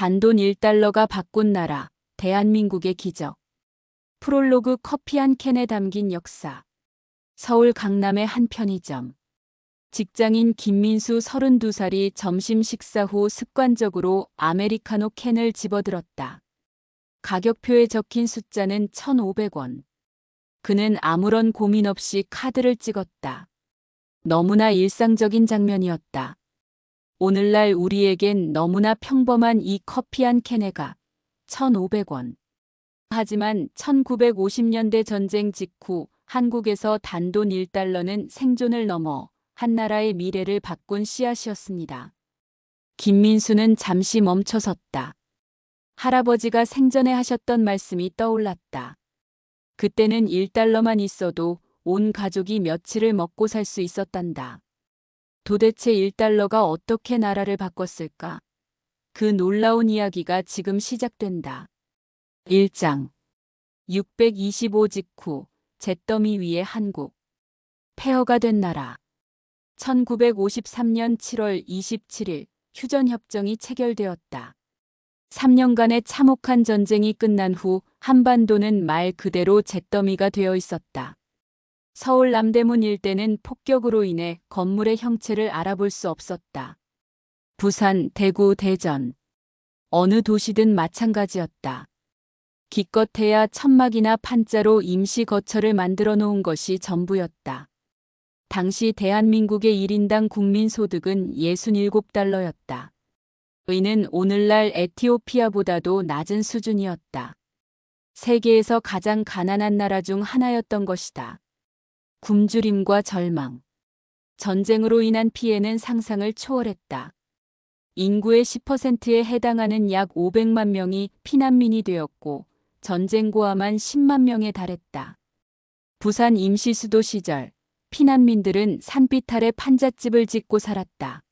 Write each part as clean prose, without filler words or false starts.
단돈 1달러가 바꾼 나라, 대한민국의 기적. 프롤로그 커피 한 캔에 담긴 역사. 서울 강남의 한 편의점. 직장인 김민수 32살이 점심 식사 후 습관적으로 아메리카노 캔을 집어들었다. 가격표에 적힌 숫자는 1,500원. 그는 아무런 고민 없이 카드를 찍었다. 너무나 일상적인 장면이었다. 오늘날 우리에겐 너무나 평범한 이 커피 한 캔에가 1,500원. 하지만 1950년대 전쟁 직후 한국에서 단돈 1달러는 생존을 넘어 한 나라의 미래를 바꾼 씨앗이었습니다. 김민수는 잠시 멈춰섰다. 할아버지가 생전에 하셨던 말씀이 떠올랐다. 그때는 1달러만 있어도 온 가족이 며칠을 먹고 살 수 있었단다. 도대체 1달러가 어떻게 나라를 바꿨을까? 그 놀라운 이야기가 지금 시작된다. 1장 625 직후 잿더미 위에 한국. 폐허가 된 나라. 1953년 7월 27일 휴전협정이 체결되었다. 3년간의 참혹한 전쟁이 끝난 후 한반도는 말 그대로 잿더미가 되어 있었다. 서울 남대문 일대는 폭격으로 인해 건물의 형체를 알아볼 수 없었다. 부산, 대구, 대전. 어느 도시든 마찬가지였다. 기껏해야 천막이나 판자로 임시 거처를 만들어 놓은 것이 전부였다. 당시 대한민국의 1인당 국민소득은 67달러였다. 이는 오늘날 에티오피아보다도 낮은 수준이었다. 세계에서 가장 가난한 나라 중 하나였던 것이다. 굶주림과 절망. 전쟁으로 인한 피해는 상상을 초월했다. 인구의 10%에 해당하는 약 500만 명이 피난민이 되었고 전쟁 고아만 10만 명에 달했다. 부산 임시수도 시절 피난민들은 산빛 아래 판잣집을 짓고 살았다.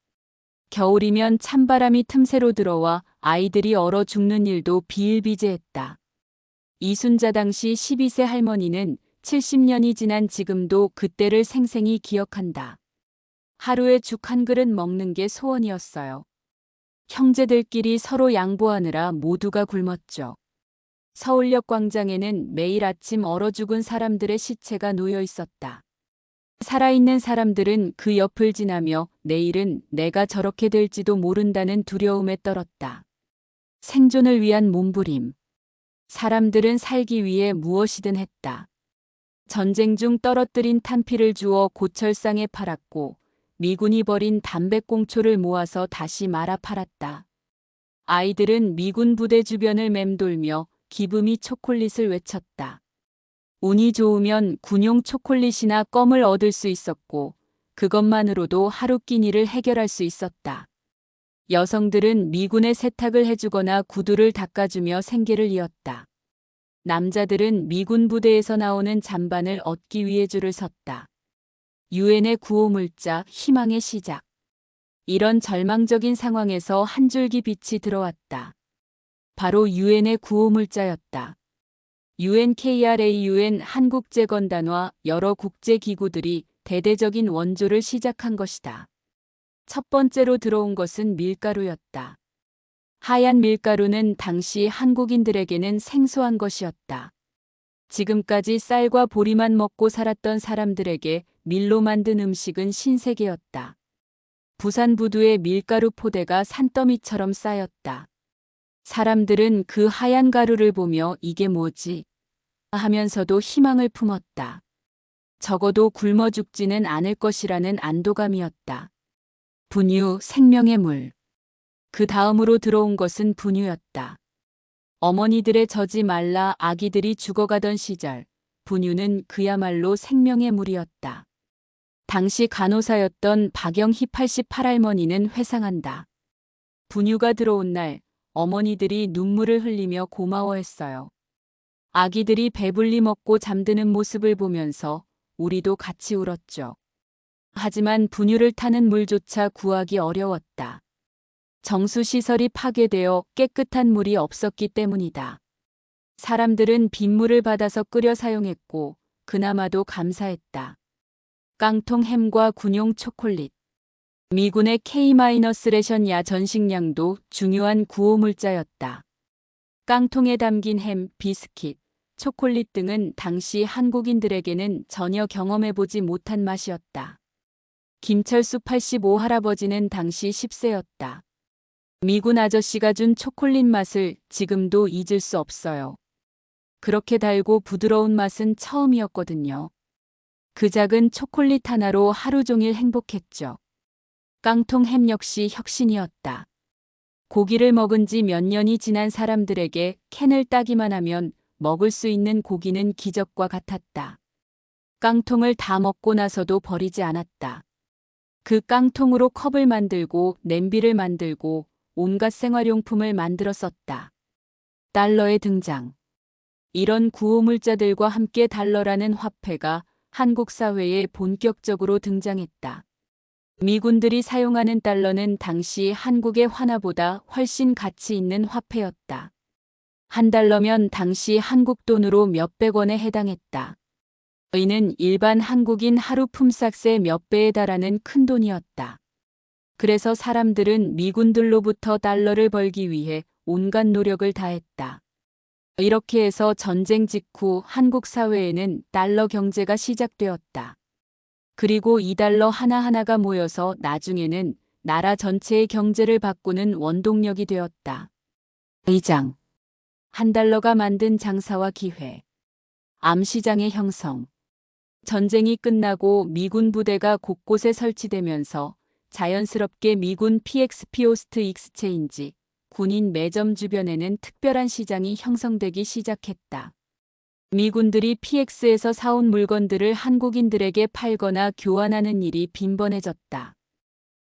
겨울이면 찬바람이 틈새로 들어와 아이들이 얼어 죽는 일도 비일비재했다. 이순자 당시 12세 할머니는 70년이 지난 지금도 그때를 생생히 기억한다. 하루에 죽 한 그릇 먹는 게 소원이었어요. 형제들끼리 서로 양보하느라 모두가 굶었죠. 서울역 광장에는 매일 아침 얼어 죽은 사람들의 시체가 놓여 있었다. 살아있는 사람들은 그 옆을 지나며 내일은 내가 저렇게 될지도 모른다는 두려움에 떨었다. 생존을 위한 몸부림. 사람들은 살기 위해 무엇이든 했다. 전쟁 중 떨어뜨린 탄피를 주워 고철상에 팔았고 미군이 버린 담배꽁초를 모아서 다시 말아 팔았다. 아이들은 미군 부대 주변을 맴돌며 기브미 초콜릿을 외쳤다. 운이 좋으면 군용 초콜릿이나 껌을 얻을 수 있었고 그것만으로도 하루 끼니를 해결할 수 있었다. 여성들은 미군의 세탁을 해주거나 구두를 닦아주며 생계를 이었다. 남자들은 미군 부대에서 나오는 잠반을 얻기 위해 줄을 섰다. 유엔의 구호물자 희망의 시작. 이런 절망적인 상황에서 한 줄기 빛이 들어왔다. 바로 유엔의 구호물자였다. UNKRA UN 한국재건단과 여러 국제기구들이 대대적인 원조를 시작한 것이다. 첫 번째로 들어온 것은 밀가루였다. 하얀 밀가루는 당시 한국인들에게는 생소한 것이었다. 지금까지 쌀과 보리만 먹고 살았던 사람들에게 밀로 만든 음식은 신세계였다. 부산 부두의 밀가루 포대가 산더미처럼 쌓였다. 사람들은 그 하얀 가루를 보며 이게 뭐지? 하면서도 희망을 품었다. 적어도 굶어 죽지는 않을 것이라는 안도감이었다. 분유, 생명의 물. 그 다음으로 들어온 것은 분유였다. 어머니들의 젖이 말라 아기들이 죽어가던 시절, 분유는 그야말로 생명의 물이었다. 당시 간호사였던 박영희 88할머니는 회상한다. 분유가 들어온 날, 어머니들이 눈물을 흘리며 고마워했어요. 아기들이 배불리 먹고 잠드는 모습을 보면서 우리도 같이 울었죠. 하지만 분유를 타는 물조차 구하기 어려웠다. 정수시설이 파괴되어 깨끗한 물이 없었기 때문이다. 사람들은 빗물을 받아서 끓여 사용했고 그나마도 감사했다. 깡통 햄과 군용 초콜릿. 미군의 K-레션 야 전식량도 중요한 구호물자였다. 깡통에 담긴 햄, 비스킷, 초콜릿 등은 당시 한국인들에게는 전혀 경험해보지 못한 맛이었다. 김철수 85 할아버지는 당시 10세였다. 미군 아저씨가 준 초콜릿 맛을 지금도 잊을 수 없어요. 그렇게 달고 부드러운 맛은 처음이었거든요. 그 작은 초콜릿 하나로 하루 종일 행복했죠. 깡통 햄 역시 혁신이었다. 고기를 먹은 지 몇 년이 지난 사람들에게 캔을 따기만 하면 먹을 수 있는 고기는 기적과 같았다. 깡통을 다 먹고 나서도 버리지 않았다. 그 깡통으로 컵을 만들고 냄비를 만들고 온갖 생활용품을 만들어 썼다. 달러의 등장. 이런 구호물자들과 함께 달러라는 화폐가 한국 사회에 본격적으로 등장했다. 미군들이 사용하는 달러는 당시 한국의 환화보다 훨씬 가치 있는 화폐였다. 한 달러면 당시 한국 돈으로 몇백 원에 해당했다. 이는 일반 한국인 하루 품삯의 몇 배에 달하는 큰 돈이었다. 그래서 사람들은 미군들로부터 달러를 벌기 위해 온갖 노력을 다했다. 이렇게 해서 전쟁 직후 한국 사회에는 달러 경제가 시작되었다. 그리고 이 달러 하나하나가 모여서 나중에는 나라 전체의 경제를 바꾸는 원동력이 되었다. 2장. 한 달러가 만든 장사와 기회. 암시장의 형성. 전쟁이 끝나고 미군 부대가 곳곳에 설치되면서 자연스럽게 미군 PX 피오스트 익스체인지, 군인 매점 주변에는 특별한 시장이 형성되기 시작했다. 미군들이 PX에서 사온 물건들을 한국인들에게 팔거나 교환하는 일이 빈번해졌다.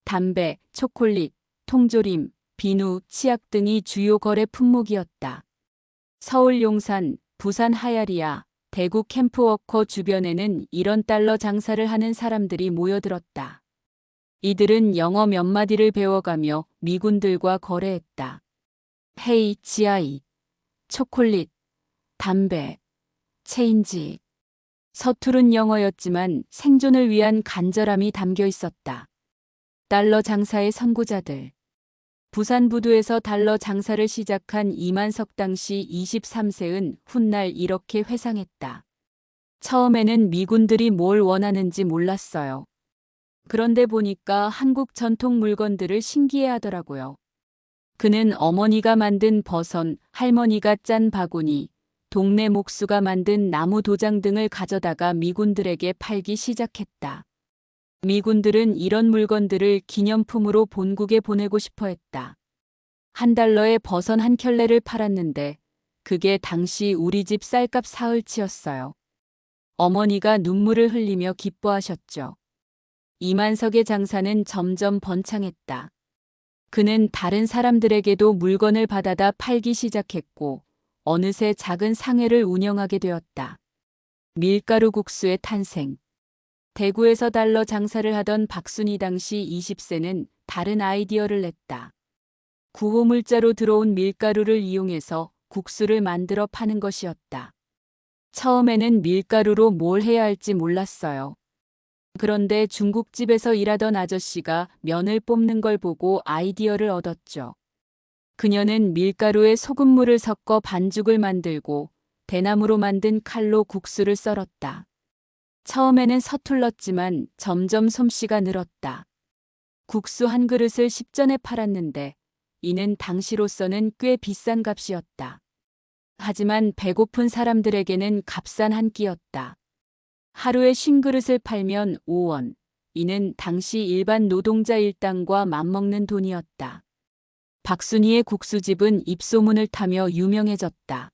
담배, 초콜릿, 통조림, 비누, 치약 등이 주요 거래 품목이었다. 서울 용산, 부산 하야리아, 대구 캠프워커 주변에는 이런 달러 장사를 하는 사람들이 모여들었다. 이들은 영어 몇 마디를 배워가며 미군들과 거래했다. 헤이, 지아이, 초콜릿, 담배, 체인지. 서투른 영어였지만 생존을 위한 간절함이 담겨 있었다. 달러 장사의 선구자들. 부산 부두에서 달러 장사를 시작한 이만석 당시 23세은 훗날 이렇게 회상했다. 처음에는 미군들이 뭘 원하는지 몰랐어요. 그런데 보니까 한국 전통 물건들을 신기해하더라고요. 그는 어머니가 만든 버선, 할머니가 짠 바구니, 동네 목수가 만든 나무 도장 등을 가져다가 미군들에게 팔기 시작했다. 미군들은 이런 물건들을 기념품으로 본국에 보내고 싶어 했다. 한 달러에 버선 한 켤레를 팔았는데 그게 당시 우리 집 쌀값 사흘치였어요. 어머니가 눈물을 흘리며 기뻐하셨죠. 이만석의 장사는 점점 번창했다. 그는 다른 사람들에게도 물건을 받아다 팔기 시작했고 어느새 작은 상회를 운영하게 되었다. 밀가루 국수의 탄생. 대구에서 달러 장사를 하던 박순희 당시 20세는 다른 아이디어를 냈다. 구호물자로 들어온 밀가루를 이용해서 국수를 만들어 파는 것이었다. 처음에는 밀가루로 뭘 해야 할지 몰랐어요. 그런데 중국집에서 일하던 아저씨가 면을 뽑는 걸 보고 아이디어를 얻었죠. 그녀는 밀가루에 소금물을 섞어 반죽을 만들고 대나무로 만든 칼로 국수를 썰었다. 처음에는 서툴렀지만 점점 솜씨가 늘었다. 국수 한 그릇을 10전에 팔았는데 이는 당시로서는 꽤 비싼 값이었다. 하지만 배고픈 사람들에게는 값싼 한 끼였다. 하루에 50그릇을 팔면 5원. 이는 당시 일반 노동자 일당과 맞먹는 돈이었다. 박순희의 국수집은 입소문을 타며 유명해졌다.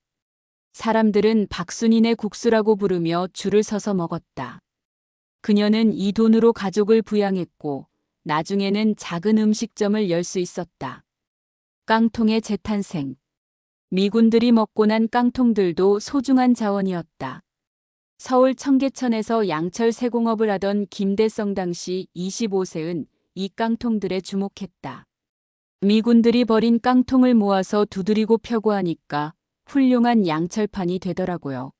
사람들은 박순희네 국수라고 부르며 줄을 서서 먹었다. 그녀는 이 돈으로 가족을 부양했고 나중에는 작은 음식점을 열 수 있었다. 깡통의 재탄생. 미군들이 먹고 난 깡통들도 소중한 자원이었다. 서울 청계천에서 양철 세공업을 하던 김대성 당시 25세은 이 깡통들에 주목했다. 미군들이 버린 깡통을 모아서 두드리고 펴고 하니까 훌륭한 양철판이 되더라고요.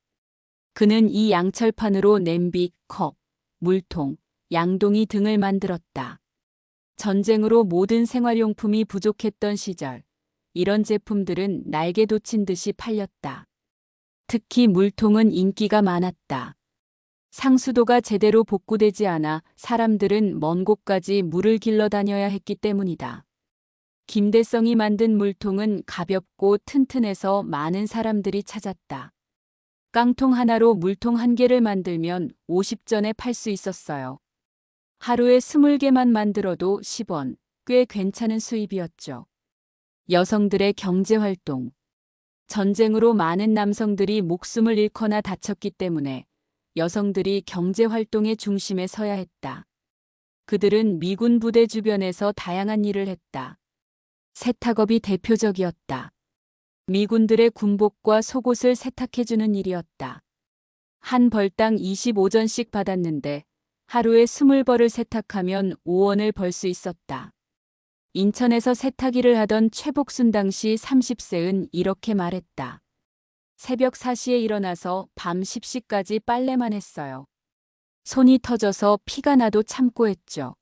그는 이 양철판으로 냄비, 컵, 물통, 양동이 등을 만들었다. 전쟁으로 모든 생활용품이 부족했던 시절, 이런 제품들은 날개 돋친 듯이 팔렸다. 특히 물통은 인기가 많았다. 상수도가 제대로 복구되지 않아 사람들은 먼 곳까지 물을 길러 다녀야 했기 때문이다. 김대성이 만든 물통은 가볍고 튼튼해서 많은 사람들이 찾았다. 깡통 하나로 물통 한 개를 만들면 50전에 팔 수 있었어요. 하루에 20개만 만들어도 10원, 꽤 괜찮은 수입이었죠. 여성들의 경제활동. 전쟁으로 많은 남성들이 목숨을 잃거나 다쳤기 때문에 여성들이 경제활동의 중심에 서야 했다. 그들은 미군 부대 주변에서 다양한 일을 했다. 세탁업이 대표적이었다. 미군들의 군복과 속옷을 세탁해주는 일이었다. 한 벌당 25전씩 받았는데 하루에 20벌을 세탁하면 5원을 벌 수 있었다. 인천에서 세탁일을 하던 최복순 당시 30세은 이렇게 말했다. 새벽 4시에 일어나서 밤 10시까지 빨래만 했어요. 손이 터져서 피가 나도 참고 했죠.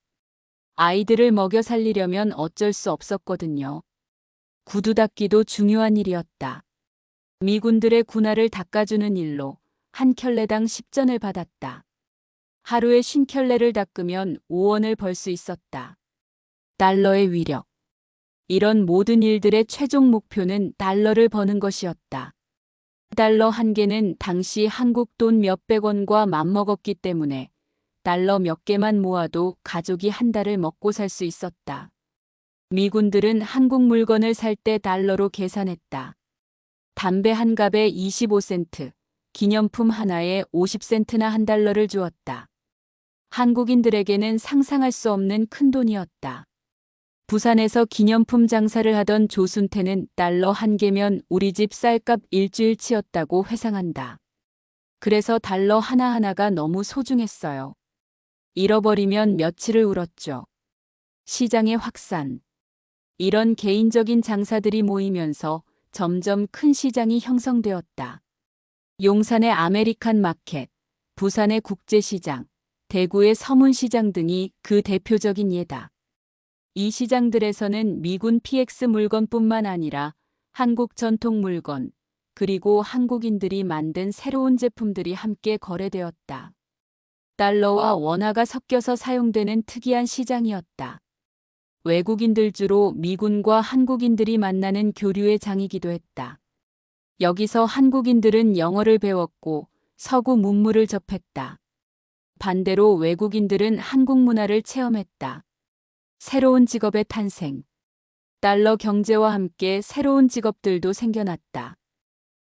아이들을 먹여 살리려면 어쩔 수 없었거든요. 구두 닦기도 중요한 일이었다. 미군들의 군화를 닦아주는 일로 한 켤레당 10전을 받았다. 하루에 50켤레를 닦으면 5원을 벌 수 있었다. 달러의 위력. 이런 모든 일들의 최종 목표는 달러를 버는 것이었다. 달러 한 개는 당시 한국 돈 몇백 원과 맞먹었기 때문에 달러 몇 개만 모아도 가족이 한 달을 먹고 살 수 있었다. 미군들은 한국 물건을 살 때 달러로 계산했다. 담배 한 갑에 25센트, 기념품 하나에 50센트나 한 달러를 주었다. 한국인들에게는 상상할 수 없는 큰 돈이었다. 부산에서 기념품 장사를 하던 조순태는 달러 한 개면 우리 집 쌀값 일주일치였다고 회상한다. 그래서 달러 하나하나가 너무 소중했어요. 잃어버리면 며칠을 울었죠. 시장의 확산. 이런 개인적인 장사들이 모이면서 점점 큰 시장이 형성되었다. 용산의 아메리칸 마켓, 부산의 국제시장, 대구의 서문시장 등이 그 대표적인 예다. 이 시장들에서는 미군 PX 물건뿐만 아니라 한국 전통 물건, 그리고 한국인들이 만든 새로운 제품들이 함께 거래되었다. 달러와 원화가 섞여서 사용되는 특이한 시장이었다. 외국인들 주로 미군과 한국인들이 만나는 교류의 장이기도 했다. 여기서 한국인들은 영어를 배웠고 서구 문물을 접했다. 반대로 외국인들은 한국 문화를 체험했다. 새로운 직업의 탄생. 달러 경제와 함께 새로운 직업들도 생겨났다.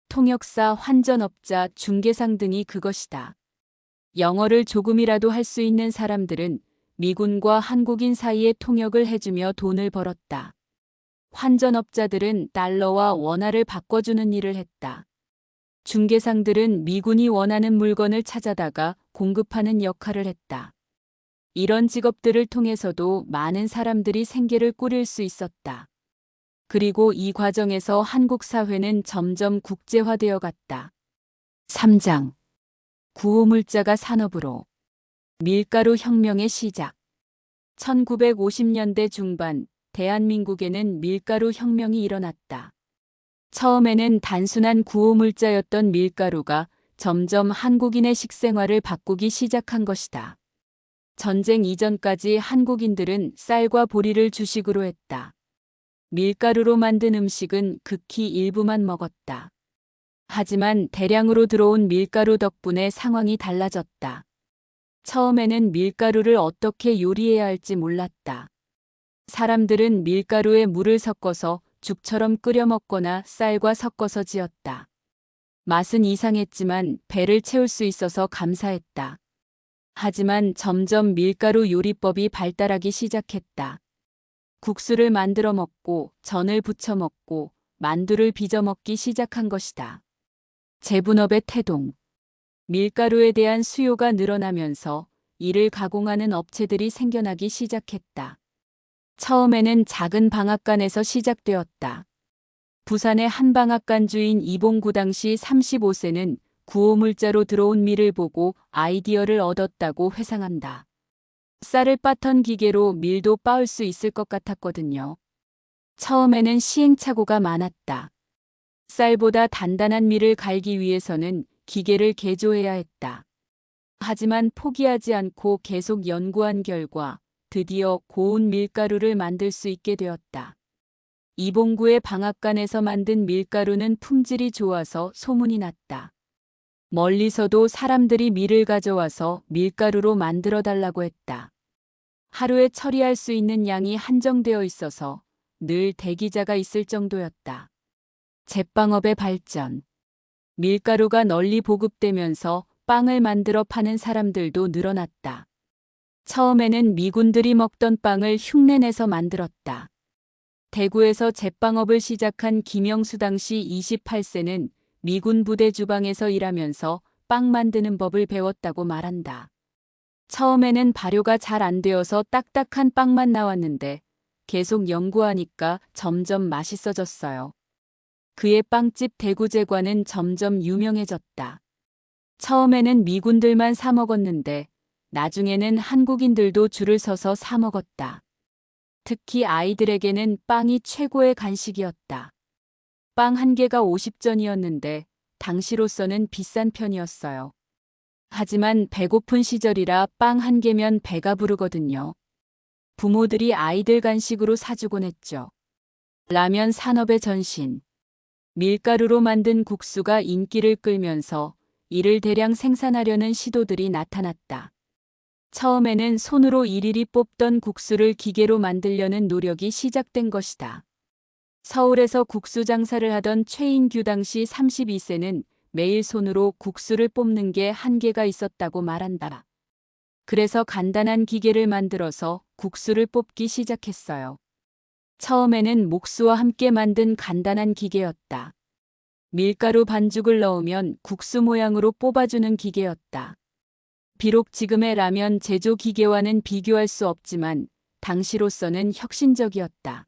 통역사, 환전업자, 중개상 등이 그것이다. 영어를 조금이라도 할 수 있는 사람들은 미군과 한국인 사이에 통역을 해주며 돈을 벌었다. 환전업자들은 달러와 원화를 바꿔주는 일을 했다. 중개상들은 미군이 원하는 물건을 찾아다가 공급하는 역할을 했다. 이런 직업들을 통해서도 많은 사람들이 생계를 꾸릴 수 있었다. 그리고 이 과정에서 한국 사회는 점점 국제화되어 갔다. 3장. 구호물자가 산업으로. 밀가루 혁명의 시작. 1950년대 중반, 대한민국에는 밀가루 혁명이 일어났다. 처음에는 단순한 구호물자였던 밀가루가 점점 한국인의 식생활을 바꾸기 시작한 것이다. 전쟁 이전까지 한국인들은 쌀과 보리를 주식으로 했다. 밀가루로 만든 음식은 극히 일부만 먹었다. 하지만 대량으로 들어온 밀가루 덕분에 상황이 달라졌다. 처음에는 밀가루를 어떻게 요리해야 할지 몰랐다. 사람들은 밀가루에 물을 섞어서 죽처럼 끓여 먹거나 쌀과 섞어서 지었다. 맛은 이상했지만 배를 채울 수 있어서 감사했다. 하지만 점점 밀가루 요리법이 발달하기 시작했다. 국수를 만들어 먹고 전을 부쳐 먹고 만두를 빚어 먹기 시작한 것이다. 재분업의 태동. 밀가루에 대한 수요가 늘어나면서 이를 가공하는 업체들이 생겨나기 시작했다. 처음에는 작은 방앗간에서 시작되었다. 부산의 한 방앗간 주인 이봉구 당시 35세는 구호물자로 들어온 밀을 보고 아이디어를 얻었다고 회상한다. 쌀을 빻던 기계로 밀도 빻을 수 있을 것 같았거든요. 처음에는 시행착오가 많았다. 쌀보다 단단한 밀을 갈기 위해서는 기계를 개조해야 했다. 하지만 포기하지 않고 계속 연구한 결과 드디어 고운 밀가루를 만들 수 있게 되었다. 이봉구의 방앗간에서 만든 밀가루는 품질이 좋아서 소문이 났다. 멀리서도 사람들이 밀을 가져와서 밀가루로 만들어 달라고 했다. 하루에 처리할 수 있는 양이 한정되어 있어서 늘 대기자가 있을 정도였다. 제빵업의 발전. 밀가루가 널리 보급되면서 빵을 만들어 파는 사람들도 늘어났다. 처음에는 미군들이 먹던 빵을 흉내내서 만들었다. 대구에서 제빵업을 시작한 김영수 당시 28세는 미군 부대 주방에서 일하면서 빵 만드는 법을 배웠다고 말한다. 처음에는 발효가 잘 안 되어서 딱딱한 빵만 나왔는데 계속 연구하니까 점점 맛있어졌어요. 그의 빵집 대구제과는 점점 유명해졌다. 처음에는 미군들만 사 먹었는데 나중에는 한국인들도 줄을 서서 사 먹었다. 특히 아이들에게는 빵이 최고의 간식이었다. 빵 한 개가 50전이었는데 당시로서는 비싼 편이었어요. 하지만 배고픈 시절이라 빵 한 개면 배가 부르거든요. 부모들이 아이들 간식으로 사주곤 했죠. 라면 산업의 전신. 밀가루로 만든 국수가 인기를 끌면서 이를 대량 생산하려는 시도들이 나타났다. 처음에는 손으로 일일이 뽑던 국수를 기계로 만들려는 노력이 시작된 것이다. 서울에서 국수 장사를 하던 최인규 당시 32세는 매일 손으로 국수를 뽑는 게 한계가 있었다고 말한다. 그래서 간단한 기계를 만들어서 국수를 뽑기 시작했어요. 처음에는 목수와 함께 만든 간단한 기계였다. 밀가루 반죽을 넣으면 국수 모양으로 뽑아주는 기계였다. 비록 지금의 라면 제조 기계와는 비교할 수 없지만 당시로서는 혁신적이었다.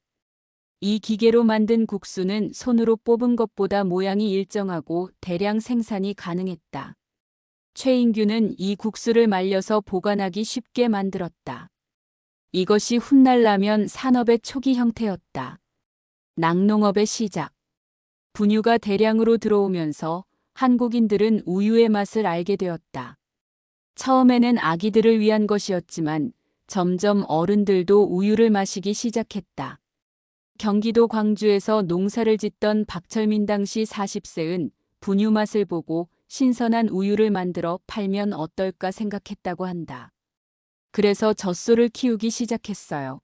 이 기계로 만든 국수는 손으로 뽑은 것보다 모양이 일정하고 대량 생산이 가능했다. 최인규는 이 국수를 말려서 보관하기 쉽게 만들었다. 이것이 훗날 라면 산업의 초기 형태였다. 낙농업의 시작. 분유가 대량으로 들어오면서 한국인들은 우유의 맛을 알게 되었다. 처음에는 아기들을 위한 것이었지만 점점 어른들도 우유를 마시기 시작했다. 경기도 광주에서 농사를 짓던 박철민 당시 40세은 분유 맛을 보고 신선한 우유를 만들어 팔면 어떨까 생각했다고 한다. 그래서 젖소를 키우기 시작했어요.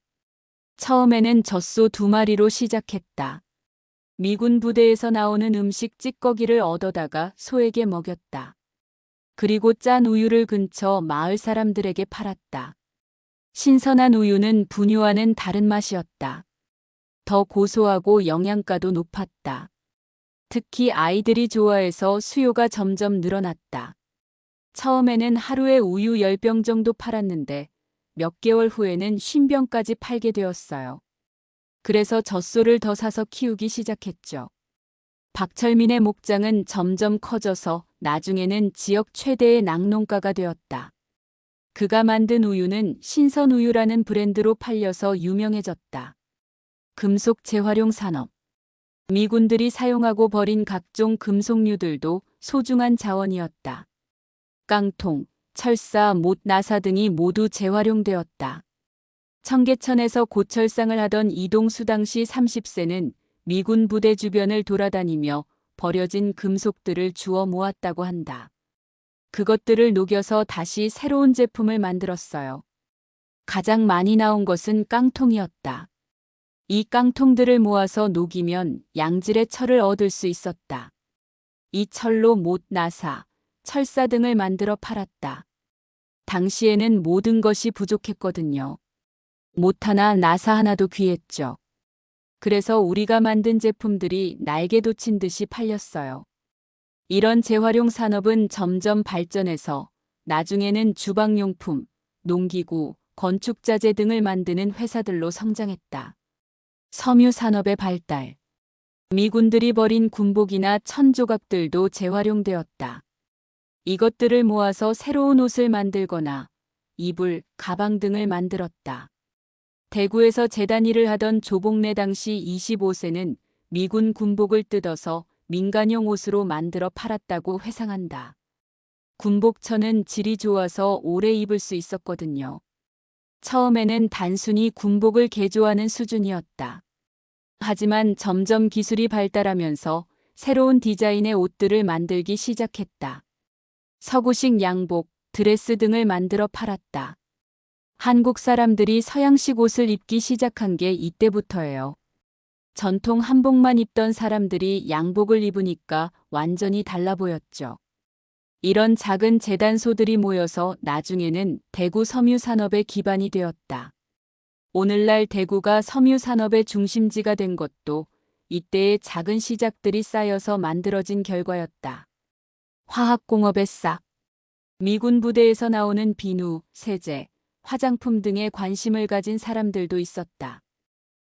처음에는 젖소 2마리로 시작했다. 미군 부대에서 나오는 음식 찌꺼기를 얻어다가 소에게 먹였다. 그리고 짠 우유를 근처 마을 사람들에게 팔았다. 신선한 우유는 분유와는 다른 맛이었다. 더 고소하고 영양가도 높았다. 특히 아이들이 좋아해서 수요가 점점 늘어났다. 처음에는 하루에 우유 10병 정도 팔았는데 몇 개월 후에는 50병까지 팔게 되었어요. 그래서 젖소를 더 사서 키우기 시작했죠. 박철민의 목장은 점점 커져서 나중에는 지역 최대의 낙농가가 되었다. 그가 만든 우유는 신선우유라는 브랜드로 팔려서 유명해졌다. 금속 재활용 산업. 미군들이 사용하고 버린 각종 금속류들도 소중한 자원이었다. 깡통, 철사, 못, 나사 등이 모두 재활용되었다. 청계천에서 고철상을 하던 이동수 당시 30세는 미군 부대 주변을 돌아다니며 버려진 금속들을 주워 모았다고 한다. 그것들을 녹여서 다시 새로운 제품을 만들었어요. 가장 많이 나온 것은 깡통이었다. 이 깡통들을 모아서 녹이면 양질의 철을 얻을 수 있었다. 이 철로 못, 나사, 철사 등을 만들어 팔았다. 당시에는 모든 것이 부족했거든요. 못 하나, 나사 하나도 귀했죠. 그래서 우리가 만든 제품들이 날개 돋친 듯이 팔렸어요. 이런 재활용 산업은 점점 발전해서 나중에는 주방용품, 농기구, 건축자재 등을 만드는 회사들로 성장했다. 섬유 산업의 발달. 미군들이 버린 군복이나 천조각들도 재활용되었다. 이것들을 모아서 새로운 옷을 만들거나 이불, 가방 등을 만들었다. 대구에서 재단 일을 하던 조복래 당시 25세는 미군 군복을 뜯어서 민간용 옷으로 만들어 팔았다고 회상한다. 군복천은 질이 좋아서 오래 입을 수 있었거든요. 처음에는 단순히 군복을 개조하는 수준이었다. 하지만 점점 기술이 발달하면서 새로운 디자인의 옷들을 만들기 시작했다. 서구식 양복, 드레스 등을 만들어 팔았다. 한국 사람들이 서양식 옷을 입기 시작한 게 이때부터예요. 전통 한복만 입던 사람들이 양복을 입으니까 완전히 달라 보였죠. 이런 작은 재단소들이 모여서 나중에는 대구 섬유산업의 기반이 되었다. 오늘날 대구가 섬유산업의 중심지가 된 것도 이때의 작은 시작들이 쌓여서 만들어진 결과였다. 화학공업의 싹. 미군 부대에서 나오는 비누, 세제, 화장품 등에 관심을 가진 사람들도 있었다.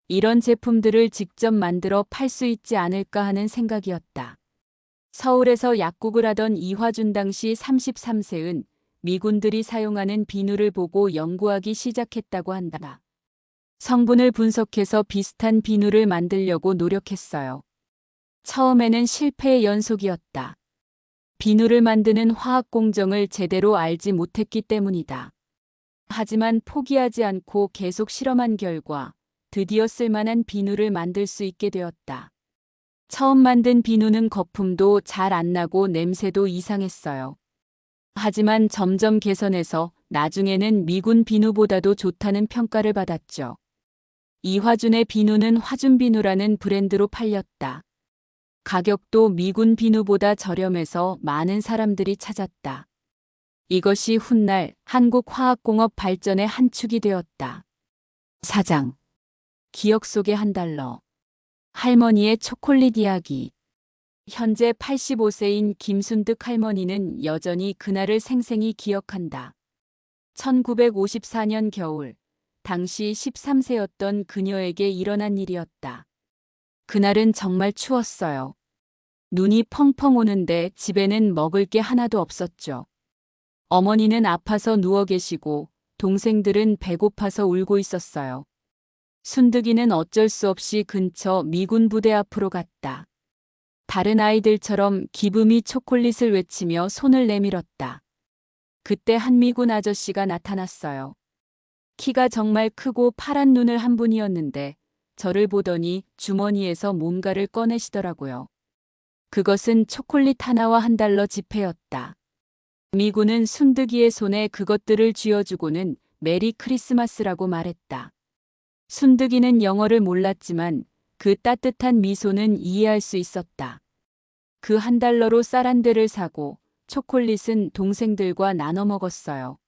이런 제품들을 직접 만들어 팔 수 있지 않을까 하는 생각이었다. 서울에서 약국을 하던 이화준 당시 33세은 미군들이 사용하는 비누를 보고 연구하기 시작했다고 한다. 성분을 분석해서 비슷한 비누를 만들려고 노력했어요. 처음에는 실패의 연속이었다. 비누를 만드는 화학 공정을 제대로 알지 못했기 때문이다. 하지만 포기하지 않고 계속 실험한 결과 드디어 쓸만한 비누를 만들 수 있게 되었다. 처음 만든 비누는 거품도 잘 안 나고 냄새도 이상했어요. 하지만 점점 개선해서 나중에는 미군 비누보다도 좋다는 평가를 받았죠. 이화준의 비누는 화준비누라는 브랜드로 팔렸다. 가격도 미군 비누보다 저렴해서 많은 사람들이 찾았다. 이것이 훗날 한국 화학공업 발전의 한 축이 되었다. 사장. 기억 속의 $1. 할머니의 초콜릿 이야기. 현재 85세인 김순득 할머니는 여전히 그날을 생생히 기억한다. 1954년 겨울, 당시 13세였던 그녀에게 일어난 일이었다. 그날은 정말 추웠어요. 눈이 펑펑 오는데 집에는 먹을 게 하나도 없었죠. 어머니는 아파서 누워 계시고 동생들은 배고파서 울고 있었어요. 순득이는 어쩔 수 없이 근처 미군 부대 앞으로 갔다. 다른 아이들처럼 기분이 초콜릿을 외치며 손을 내밀었다. 그때 한 미군 아저씨가 나타났어요. 키가 정말 크고 파란 눈을 한 분이었는데 저를 보더니 주머니에서 뭔가를 꺼내시더라고요. 그것은 초콜릿 하나와 $1 지폐였다. 미군은 순득이의 손에 그것들을 쥐어주고는 메리 크리스마스라고 말했다. 순득이는 영어를 몰랐지만 그 따뜻한 미소는 이해할 수 있었다. 그 $1로 쌀 한 대를 사고 초콜릿은 동생들과 나눠 먹었어요.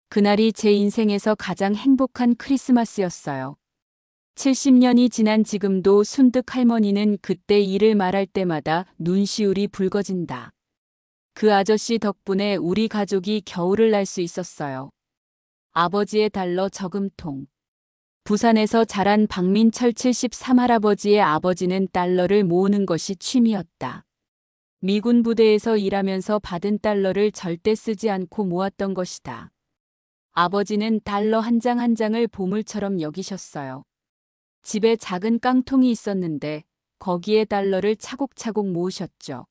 그날이 제 인생에서 가장 행복한 크리스마스였어요. 70년이 지난 지금도 순득 할머니는 그때 일을 말할 때마다 눈시울이 붉어진다. 그 아저씨 덕분에 우리 가족이 겨울을 날 수 있었어요. 아버지의 달러 저금통. 부산에서 자란 박민철 73할아버지의 아버지는 달러를 모으는 것이 취미였다. 미군 부대에서 일하면서 받은 달러를 절대 쓰지 않고 모았던 것이다. 아버지는 달러 한 장 한 장을 보물처럼 여기셨어요. 집에 작은 깡통이 있었는데 거기에 달러를 차곡차곡 모으셨죠.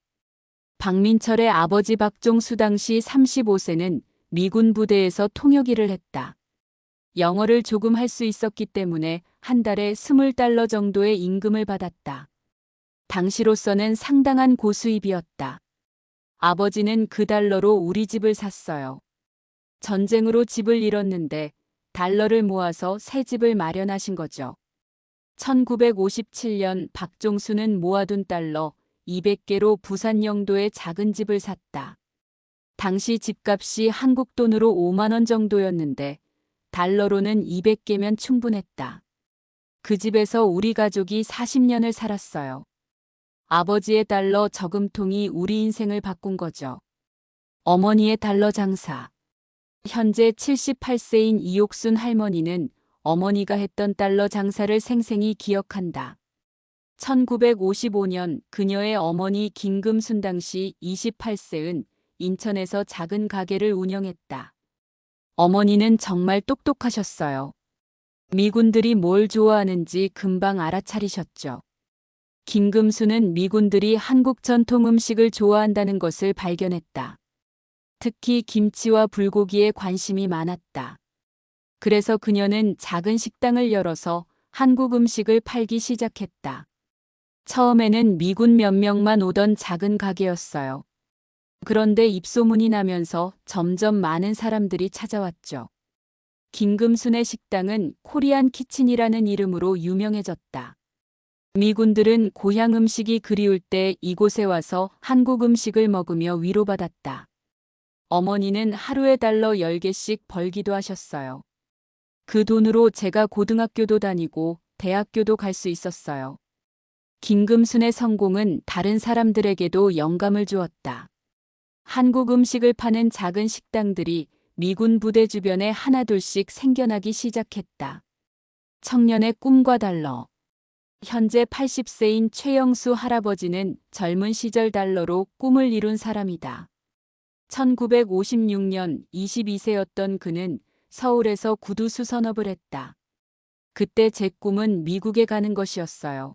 박민철의 아버지 박종수 당시 35세는 미군 부대에서 통역 일을 했다. 영어를 조금 할 수 있었기 때문에 한 달에 $20 정도의 임금을 받았다. 당시로서는 상당한 고수입이었다. 아버지는 그 달러로 우리 집을 샀어요. 전쟁으로 집을 잃었는데 달러를 모아서 새 집을 마련하신 거죠. 1957년 박종수는 모아둔 달러 200개로 부산 영도에 작은 집을 샀다. 당시 집값이 한국 돈으로 5만 원 정도였는데 달러로는 200개면 충분했다. 그 집에서 우리 가족이 40년을 살았어요. 아버지의 달러 저금통이 우리 인생을 바꾼 거죠. 어머니의 달러 장사. 현재 78세인 이옥순 할머니는 어머니가 했던 달러 장사를 생생히 기억한다. 1955년 그녀의 어머니 김금순 당시 28세은 인천에서 작은 가게를 운영했다. 어머니는 정말 똑똑하셨어요. 미군들이 뭘 좋아하는지 금방 알아차리셨죠. 김금수는 미군들이 한국 전통 음식을 좋아한다는 것을 발견했다. 특히 김치와 불고기에 관심이 많았다. 그래서 그녀는 작은 식당을 열어서 한국 음식을 팔기 시작했다. 처음에는 미군 몇 명만 오던 작은 가게였어요. 그런데 입소문이 나면서 점점 많은 사람들이 찾아왔죠. 김금순의 식당은 코리안 키친이라는 이름으로 유명해졌다. 미군들은 고향 음식이 그리울 때 이곳에 와서 한국 음식을 먹으며 위로받았다. 어머니는 하루에 달러 10개씩 벌기도 하셨어요. 그 돈으로 제가 고등학교도 다니고 대학교도 갈 수 있었어요. 김금순의 성공은 다른 사람들에게도 영감을 주었다. 한국 음식을 파는 작은 식당들이 미군 부대 주변에 하나둘씩 생겨나기 시작했다. 청년의 꿈과 달러. 현재 80세인 최영수 할아버지는 젊은 시절 달러로 꿈을 이룬 사람이다. 1956년 22세였던 그는 서울에서 구두 수선업을 했다. 그때 제 꿈은 미국에 가는 것이었어요.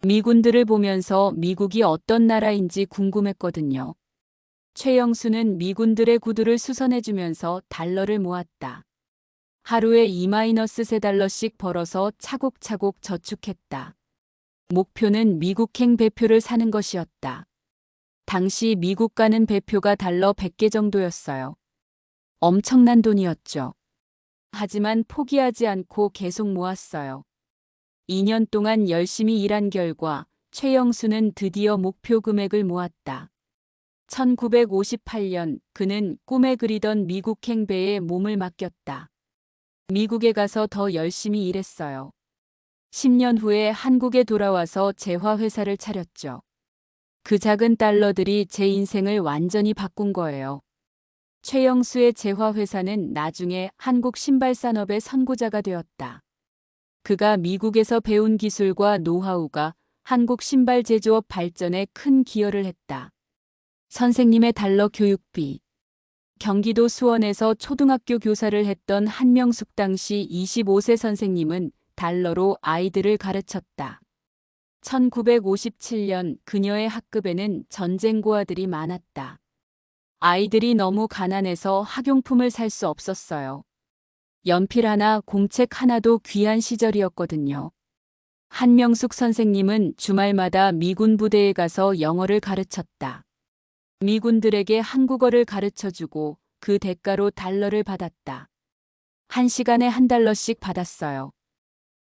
미군들을 보면서 미국이 어떤 나라인지 궁금했거든요. 최영수는 미군들의 구두를 수선해주면서 달러를 모았다. 하루에 2-3달러씩 벌어서 차곡차곡 저축했다. 목표는 미국행 배표를 사는 것이었다. 당시 미국 가는 배표가 달러 100개 정도였어요. 엄청난 돈이었죠. 하지만 포기하지 않고 계속 모았어요. 2년 동안 열심히 일한 결과 최영수는 드디어 목표 금액을 모았다. 1958년 그는 꿈에 그리던 미국행 배에 몸을 맡겼다. 미국에 가서 더 열심히 일했어요. 10년 후에 한국에 돌아와서 재화회사를 차렸죠. 그 작은 달러들이 제 인생을 완전히 바꾼 거예요. 최영수의 재화회사는 나중에 한국 신발 산업의 선구자가 되었다. 그가 미국에서 배운 기술과 노하우가 한국 신발 제조업 발전에 큰 기여를 했다. 선생님의 달러 교육비. 경기도 수원에서 초등학교 교사를 했던 한명숙 당시 25세 선생님은 달러로 아이들을 가르쳤다. 1957년 그녀의 학급에는 전쟁 고아들이 많았다. 아이들이 너무 가난해서 학용품을 살 수 없었어요. 연필 하나, 공책 하나도 귀한 시절이었거든요. 한명숙 선생님은 주말마다 미군 부대에 가서 영어를 가르쳤다. 미군들에게 한국어를 가르쳐주고 그 대가로 달러를 받았다. 1시간에 $1씩 받았어요.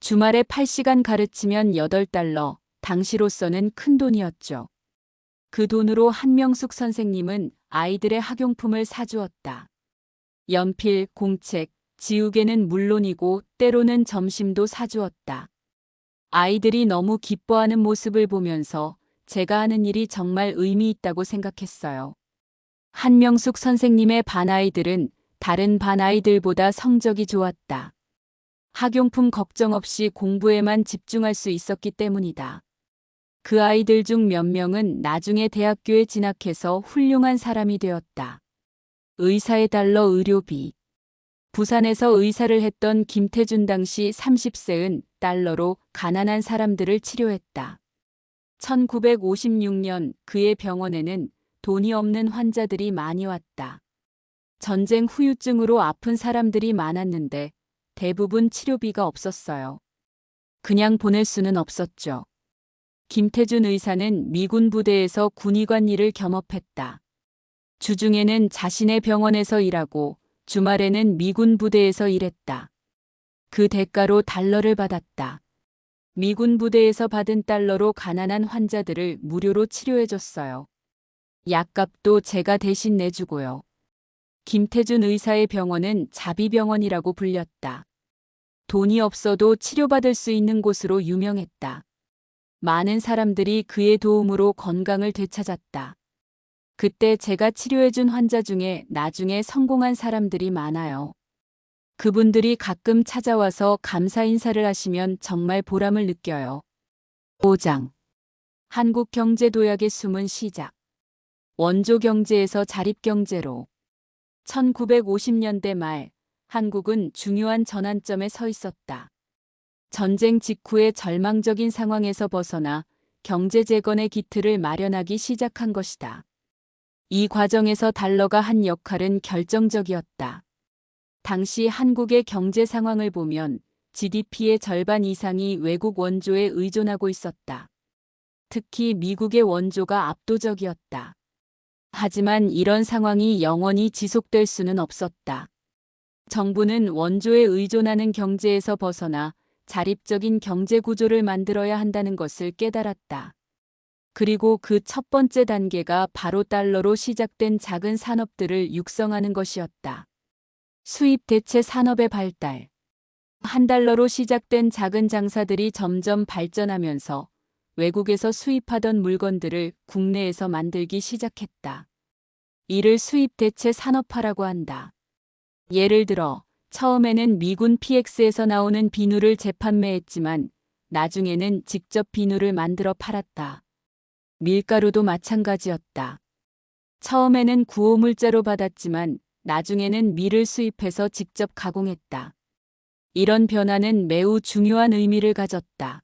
주말에 8시간 가르치면 $8, 당시로서는 큰 돈이었죠. 그 돈으로 한명숙 선생님은 아이들의 학용품을 사주었다. 연필, 공책, 지우개는 물론이고 때로는 점심도 사주었다. 아이들이 너무 기뻐하는 모습을 보면서 제가 하는 일이 정말 의미 있다고 생각했어요. 한명숙 선생님의 반 아이들은 다른 반 아이들보다 성적이 좋았다. 학용품 걱정 없이 공부에만 집중할 수 있었기 때문이다. 그 아이들 중 몇 명은 나중에 대학교에 진학해서 훌륭한 사람이 되었다. 의사의 달러 의료비. 부산에서 의사를 했던 김태준 당시 30세은 달러로 가난한 사람들을 치료했다. 1956년 그의 병원에는 돈이 없는 환자들이 많이 왔다. 전쟁 후유증으로 아픈 사람들이 많았는데 대부분 치료비가 없었어요. 그냥 보낼 수는 없었죠. 김태준 의사는 미군 부대에서 군의관 일을 겸업했다. 주중에는 자신의 병원에서 일하고 주말에는 미군 부대에서 일했다. 그 대가로 달러를 받았다. 미군 부대에서 받은 달러로 가난한 환자들을 무료로 치료해줬어요. 약값도 제가 대신 내주고요. 김태준 의사의 병원은 자비병원이라고 불렸다. 돈이 없어도 치료받을 수 있는 곳으로 유명했다. 많은 사람들이 그의 도움으로 건강을 되찾았다. 그때 제가 치료해준 환자 중에 나중에 성공한 사람들이 많아요. 그분들이 가끔 찾아와서 감사 인사를 하시면 정말 보람을 느껴요. 5장. 한국경제도약의 숨은 시작. 원조 경제에서 자립경제로. 1950년대 말 한국은 중요한 전환점에 서 있었다. 전쟁 직후의 절망적인 상황에서 벗어나 경제 재건의 기틀을 마련하기 시작한 것이다. 이 과정에서 달러가 한 역할은 결정적이었다. 당시 한국의 경제 상황을 보면 GDP의 절반 이상이 외국 원조에 의존하고 있었다. 특히 미국의 원조가 압도적이었다. 하지만 이런 상황이 영원히 지속될 수는 없었다. 정부는 원조에 의존하는 경제에서 벗어나 자립적인 경제 구조를 만들어야 한다는 것을 깨달았다. 그리고 그 첫 번째 단계가 바로 달러로 시작된 작은 산업들을 육성하는 것이었다. 수입 대체 산업의 발달. 한 달러로 시작된 작은 장사들이 점점 발전하면서 외국에서 수입하던 물건들을 국내에서 만들기 시작했다. 이를 수입 대체 산업화라고 한다. 예를 들어 처음에는 미군 PX에서 나오는 비누를 재판매했지만 나중에는 직접 비누를 만들어 팔았다. 밀가루도 마찬가지였다. 처음에는 구호물자로 받았지만 나중에는 밀을 수입해서 직접 가공했다. 이런 변화는 매우 중요한 의미를 가졌다.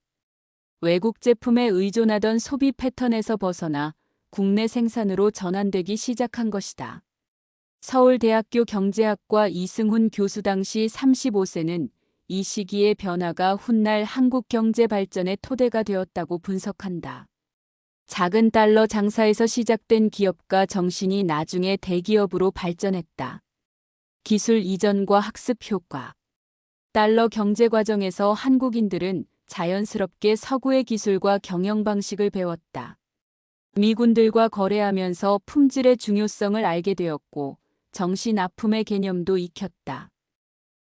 외국 제품에 의존하던 소비 패턴에서 벗어나 국내 생산으로 전환되기 시작한 것이다. 서울대학교 경제학과 이승훈 교수 당시 35세는 이 시기의 변화가 훗날 한국 경제 발전의 토대가 되었다고 분석한다. 작은 달러 장사에서 시작된 기업가 정신이 나중에 대기업으로 발전했다. 기술 이전과 학습 효과. 달러 경제 과정에서 한국인들은 자연스럽게 서구의 기술과 경영 방식을 배웠다. 미군들과 거래하면서 품질의 중요성을 알게 되었고 정신아품의 개념도 익혔다.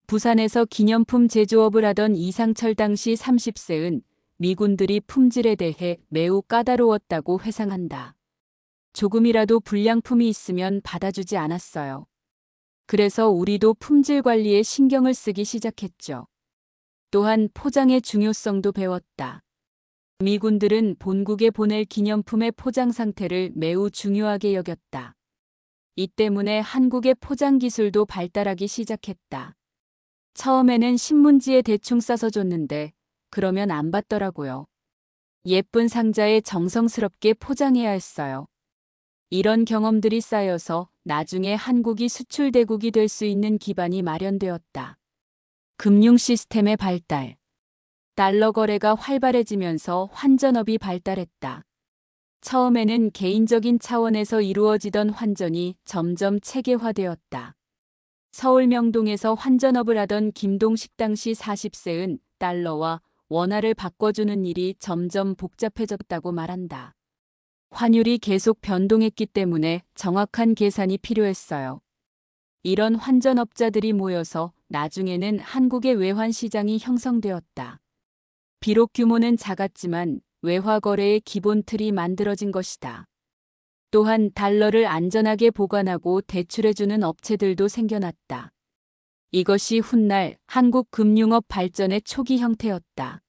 부산에서 기념품 제조업을 하던 이상철 당시 30세은 미군들이 품질에 대해 매우 까다로웠다고 회상한다. 조금이라도 불량품이 있으면 받아주지 않았어요. 그래서 우리도 품질 관리에 신경을 쓰기 시작했죠. 또한 포장의 중요성도 배웠다. 미군들은 본국에 보낼 기념품의 포장 상태를 매우 중요하게 여겼다. 이 때문에 한국의 포장 기술도 발달하기 시작했다. 처음에는 신문지에 대충 싸서 줬는데 그러면 안 받더라고요. 예쁜 상자에 정성스럽게 포장해야 했어요. 이런 경험들이 쌓여서 나중에 한국이 수출 대국이 될 수 있는 기반이 마련되었다. 금융 시스템의 발달. 달러 거래가 활발해지면서 환전업이 발달했다. 처음에는 개인적인 차원에서 이루어지던 환전이 점점 체계화되었다. 서울 명동에서 환전업을 하던 김동식 당시 40세은 달러와 원화를 바꿔주는 일이 점점 복잡해졌다고 말한다. 환율이 계속 변동했기 때문에 정확한 계산이 필요했어요. 이런 환전업자들이 모여서 나중에는 한국의 외환 시장이 형성되었다. 비록 규모는 작았지만 외화 거래의 기본 틀이 만들어진 것이다. 또한 달러를 안전하게 보관하고 대출해주는 업체들도 생겨났다. 이것이 훗날 한국 금융업 발전의 초기 형태였다.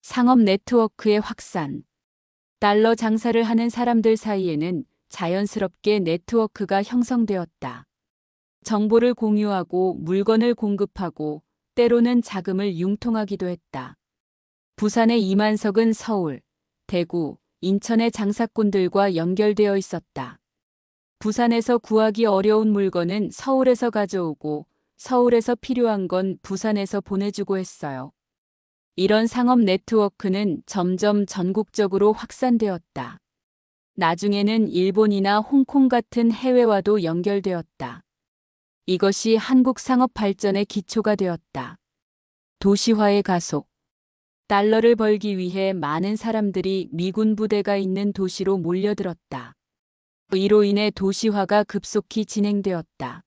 상업 네트워크의 확산. 달러 장사를 하는 사람들 사이에는 자연스럽게 네트워크가 형성되었다. 정보를 공유하고 물건을 공급하고 때로는 자금을 융통하기도 했다. 부산의 이만석은 서울, 대구, 인천의 장사꾼들과 연결되어 있었다. 부산에서 구하기 어려운 물건은 서울에서 가져오고 서울에서 필요한 건 부산에서 보내주고 했어요. 이런 상업 네트워크는 점점 전국적으로 확산되었다. 나중에는 일본이나 홍콩 같은 해외와도 연결되었다. 이것이 한국 상업 발전의 기초가 되었다. 도시화의 가속. 달러를 벌기 위해 많은 사람들이 미군 부대가 있는 도시로 몰려들었다. 이로 인해 도시화가 급속히 진행되었다.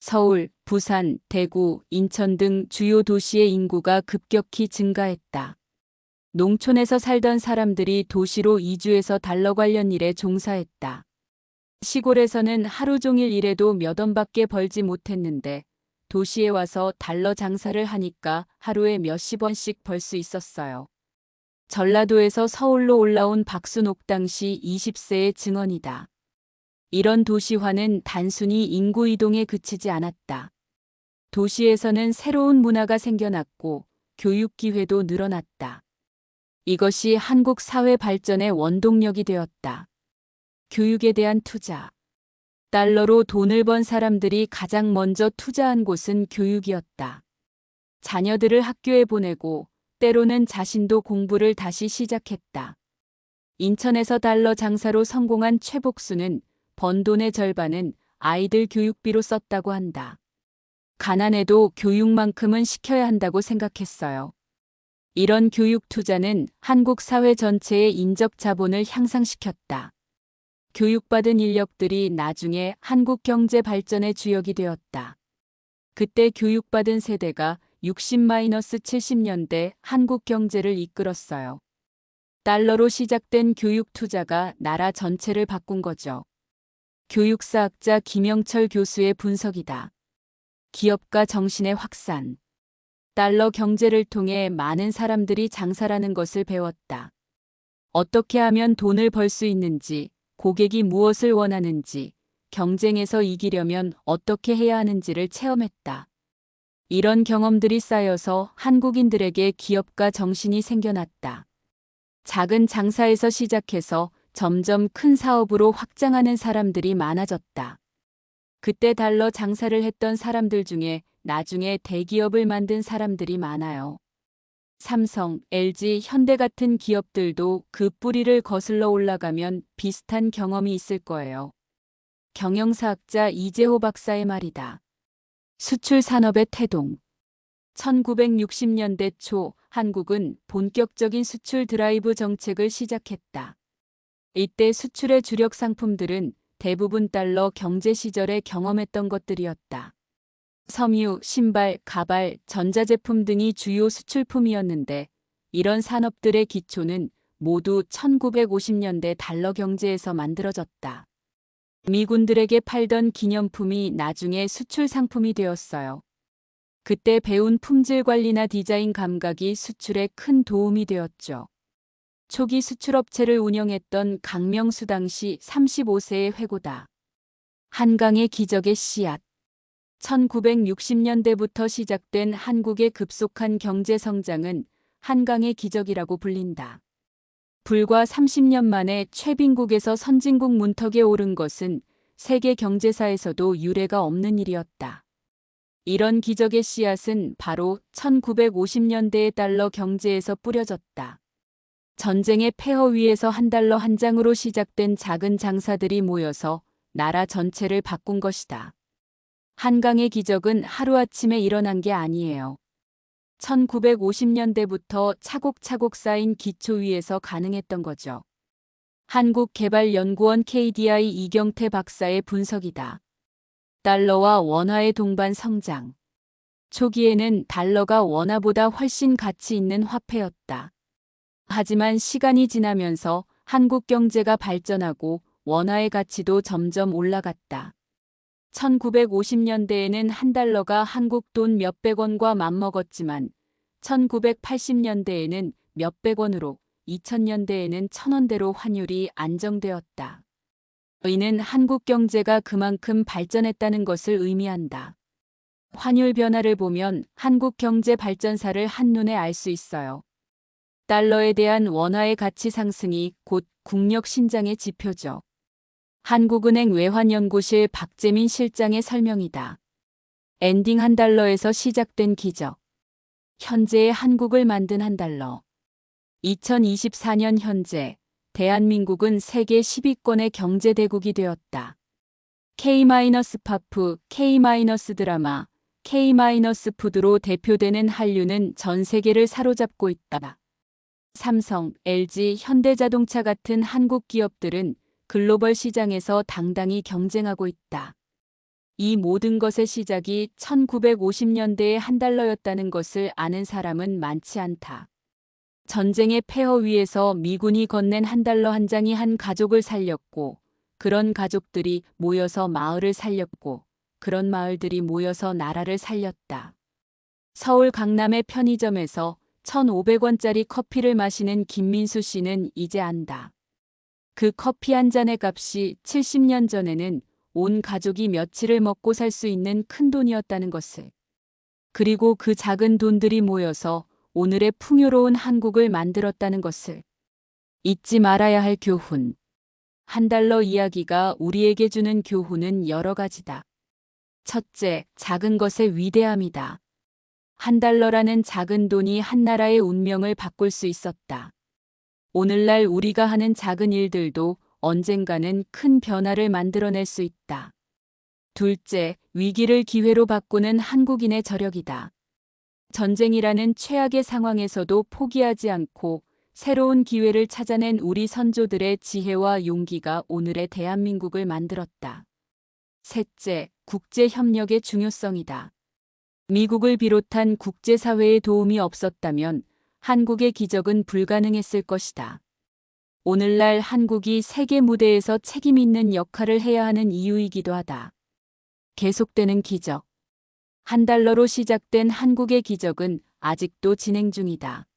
서울, 부산, 대구, 인천 등 주요 도시의 인구가 급격히 증가했다. 농촌에서 살던 사람들이 도시로 이주해서 달러 관련 일에 종사했다. 시골에서는 하루 종일 일해도 몇 원밖에 벌지 못했는데 도시에 와서 달러 장사를 하니까 하루에 몇십 원씩 벌 수 있었어요. 전라도에서 서울로 올라온 박순옥 당시 20세의 증언이다. 이런 도시화는 단순히 인구 이동에 그치지 않았다. 도시에서는 새로운 문화가 생겨났고 교육 기회도 늘어났다. 이것이 한국 사회 발전의 원동력이 되었다. 교육에 대한 투자. 달러로 돈을 번 사람들이 가장 먼저 투자한 곳은 교육이었다. 자녀들을 학교에 보내고 때로는 자신도 공부를 다시 시작했다. 인천에서 달러 장사로 성공한 최복수는 번 돈의 절반은 아이들 교육비로 썼다고 한다. 가난해도 교육만큼은 시켜야 한다고 생각했어요. 이런 교육 투자는 한국 사회 전체의 인적 자본을 향상시켰다. 교육받은 인력들이 나중에 한국 경제 발전의 주역이 되었다. 그때 교육받은 세대가 60-70년대 한국 경제를 이끌었어요. 달러로 시작된 교육 투자가 나라 전체를 바꾼 거죠. 교육사학자 김영철 교수의 분석이다. 기업가 정신의 확산. 달러 경제를 통해 많은 사람들이 장사라는 것을 배웠다. 어떻게 하면 돈을 벌 수 있는지, 고객이 무엇을 원하는지, 경쟁에서 이기려면 어떻게 해야 하는지를 체험했다. 이런 경험들이 쌓여서 한국인들에게 기업가 정신이 생겨났다. 작은 장사에서 시작해서 점점 큰 사업으로 확장하는 사람들이 많아졌다. 그때 달러 장사를 했던 사람들 중에 나중에 대기업을 만든 사람들이 많아요. 삼성, LG, 현대 같은 기업들도 그 뿌리를 거슬러 올라가면 비슷한 경험이 있을 거예요. 경영사학자 이재호 박사의 말이다. 수출 산업의 태동. 1960년대 초 한국은 본격적인 수출 드라이브 정책을 시작했다. 이때 수출의 주력 상품들은 대부분 달러 경제 시절에 경험했던 것들이었다. 섬유, 신발, 가발, 전자제품 등이 주요 수출품이었는데 이런 산업들의 기초는 모두 1950년대 달러 경제에서 만들어졌다. 미군들에게 팔던 기념품이 나중에 수출 상품이 되었어요. 그때 배운 품질 관리나 디자인 감각이 수출에 큰 도움이 되었죠. 초기 수출업체를 운영했던 강명수 당시 35세의 회고다. 한강의 기적의 씨앗. 1960년대부터 시작된 한국의 급속한 경제 성장은 한강의 기적이라고 불린다. 불과 30년 만에 최빈국에서 선진국 문턱에 오른 것은 세계 경제사에서도 유례가 없는 일이었다. 이런 기적의 씨앗은 바로 1950년대의 달러 경제에서 뿌려졌다. 전쟁의 폐허 위에서 한 달러 한 장으로 시작된 작은 장사들이 모여서 나라 전체를 바꾼 것이다. 한강의 기적은 하루아침에 일어난 게 아니에요. 1950년대부터 차곡차곡 쌓인 기초 위에서 가능했던 거죠. 한국개발연구원 KDI 이경태 박사의 분석이다. 달러와 원화의 동반 성장. 초기에는 달러가 원화보다 훨씬 가치 있는 화폐였다. 하지만 시간이 지나면서 한국 경제가 발전하고 원화의 가치도 점점 올라갔다. 1950년대에는 한 달러가 한국 돈 몇백 원과 맞먹었지만 1980년대에는 몇백 원으로 2000년대에는 1000원대로 환율이 안정되었다. 이는 한국 경제가 그만큼 발전했다는 것을 의미한다. 환율 변화를 보면 한국 경제 발전사를 한눈에 알 수 있어요. 달러에 대한 원화의 가치 상승이 곧 국력 신장의 지표죠. 한국은행 외환연구실 박재민 실장의 설명이다. 엔딩 한 달러에서 시작된 기적. 현재의 한국을 만든 한 달러. 2024년 현재 대한민국은 세계 10위권의 경제대국이 되었다. K-파프, K-드라마, K-푸드로 대표되는 한류는 전 세계를 사로잡고 있다. 삼성, LG, 현대자동차 같은 한국 기업들은 글로벌 시장에서 당당히 경쟁하고 있다. 이 모든 것의 시작이 1950년대의 한 달러였다는 것을 아는 사람은 많지 않다. 전쟁의 폐허 위에서 미군이 건넨 한 달러 한 장이 한 가족을 살렸고, 그런 가족들이 모여서 마을을 살렸고, 그런 마을들이 모여서 나라를 살렸다. 서울 강남의 편의점에서 1,500원짜리 커피를 마시는 김민수 씨는 이제 안다. 그 커피 한 잔의 값이 70년 전에는 온 가족이 며칠을 먹고 살 수 있는 큰 돈이었다는 것을. 그리고 그 작은 돈들이 모여서 오늘의 풍요로운 한국을 만들었다는 것을. 잊지 말아야 할 교훈. 한 달러 이야기가 우리에게 주는 교훈은 여러 가지다. 첫째, 작은 것의 위대함이다. 한 달러라는 작은 돈이 한 나라의 운명을 바꿀 수 있었다. 오늘날 우리가 하는 작은 일들도 언젠가는 큰 변화를 만들어낼 수 있다. 둘째, 위기를 기회로 바꾸는 한국인의 저력이다. 전쟁이라는 최악의 상황에서도 포기하지 않고 새로운 기회를 찾아낸 우리 선조들의 지혜와 용기가 오늘의 대한민국을 만들었다. 셋째, 국제협력의 중요성이다. 미국을 비롯한 국제사회의 도움이 없었다면 한국의 기적은 불가능했을 것이다. 오늘날 한국이 세계 무대에서 책임 있는 역할을 해야 하는 이유이기도 하다. 계속되는 기적. 한 달러로 시작된 한국의 기적은 아직도 진행 중이다.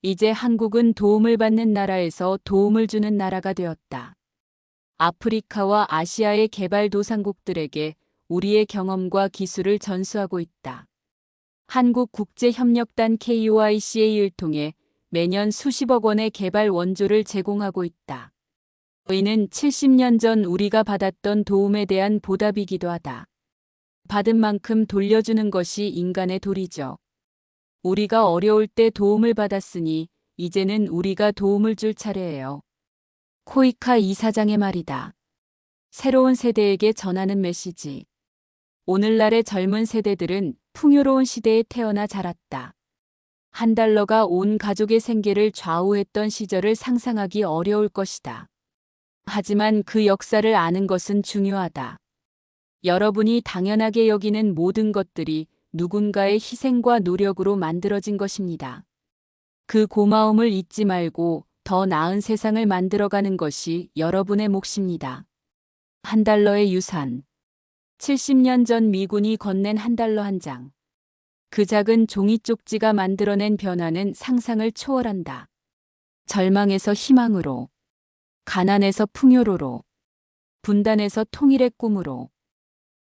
이제 한국은 도움을 받는 나라에서 도움을 주는 나라가 되었다. 아프리카와 아시아의 개발도상국들에게 우리의 경험과 기술을 전수하고 있다. 한국국제협력단 KOICA를 통해 매년 수십억 원의 개발 원조를 제공하고 있다. 이는 70년 전 우리가 받았던 도움에 대한 보답이기도 하다. 받은 만큼 돌려주는 것이 인간의 도리죠. 우리가 어려울 때 도움을 받았으니 이제는 우리가 도움을 줄 차례예요. 코이카 이사장의 말이다. 새로운 세대에게 전하는 메시지. 오늘날의 젊은 세대들은 풍요로운 시대에 태어나 자랐다. 한 달러가 온 가족의 생계를 좌우했던 시절을 상상하기 어려울 것이다. 하지만 그 역사를 아는 것은 중요하다. 여러분이 당연하게 여기는 모든 것들이 누군가의 희생과 노력으로 만들어진 것입니다. 그 고마움을 잊지 말고 더 나은 세상을 만들어가는 것이 여러분의 몫입니다. 한 달러의 유산. 70년 전 미군이 건넨 한 달러 한 장. 그 작은 종이 쪽지가 만들어낸 변화는 상상을 초월한다. 절망에서 희망으로, 가난에서 풍요로로, 분단에서 통일의 꿈으로,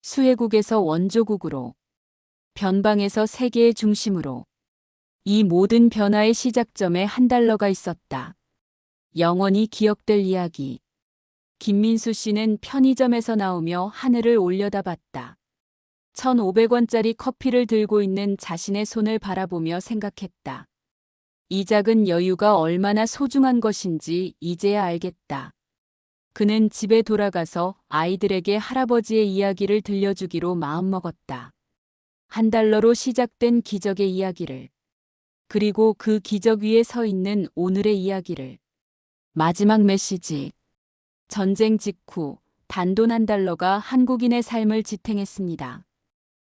수혜국에서 원조국으로, 변방에서 세계의 중심으로. 이 모든 변화의 시작점에 한 달러가 있었다. 영원히 기억될 이야기. 김민수 씨는 편의점에서 나오며 하늘을 올려다봤다. 1,500원짜리 커피를 들고 있는 자신의 손을 바라보며 생각했다. 이 작은 여유가 얼마나 소중한 것인지 이제야 알겠다. 그는 집에 돌아가서 아이들에게 할아버지의 이야기를 들려주기로 마음먹었다. 한 달러로 시작된 기적의 이야기를. 그리고 그 기적 위에 서 있는 오늘의 이야기를. 마지막 메시지. 전쟁 직후 단돈 한 달러가 한국인의 삶을 지탱했습니다.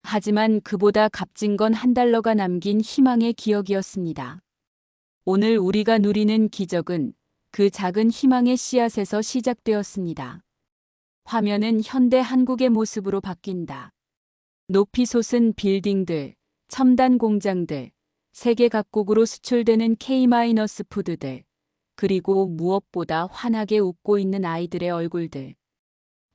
하지만 그보다 값진 건 한 달러가 남긴 희망의 기억이었습니다. 오늘 우리가 누리는 기적은 그 작은 희망의 씨앗에서 시작되었습니다. 화면은 현대 한국의 모습으로 바뀐다. 높이 솟은 빌딩들, 첨단 공장들, 세계 각국으로 수출되는 K-푸드들, 그리고 무엇보다 환하게 웃고 있는 아이들의 얼굴들.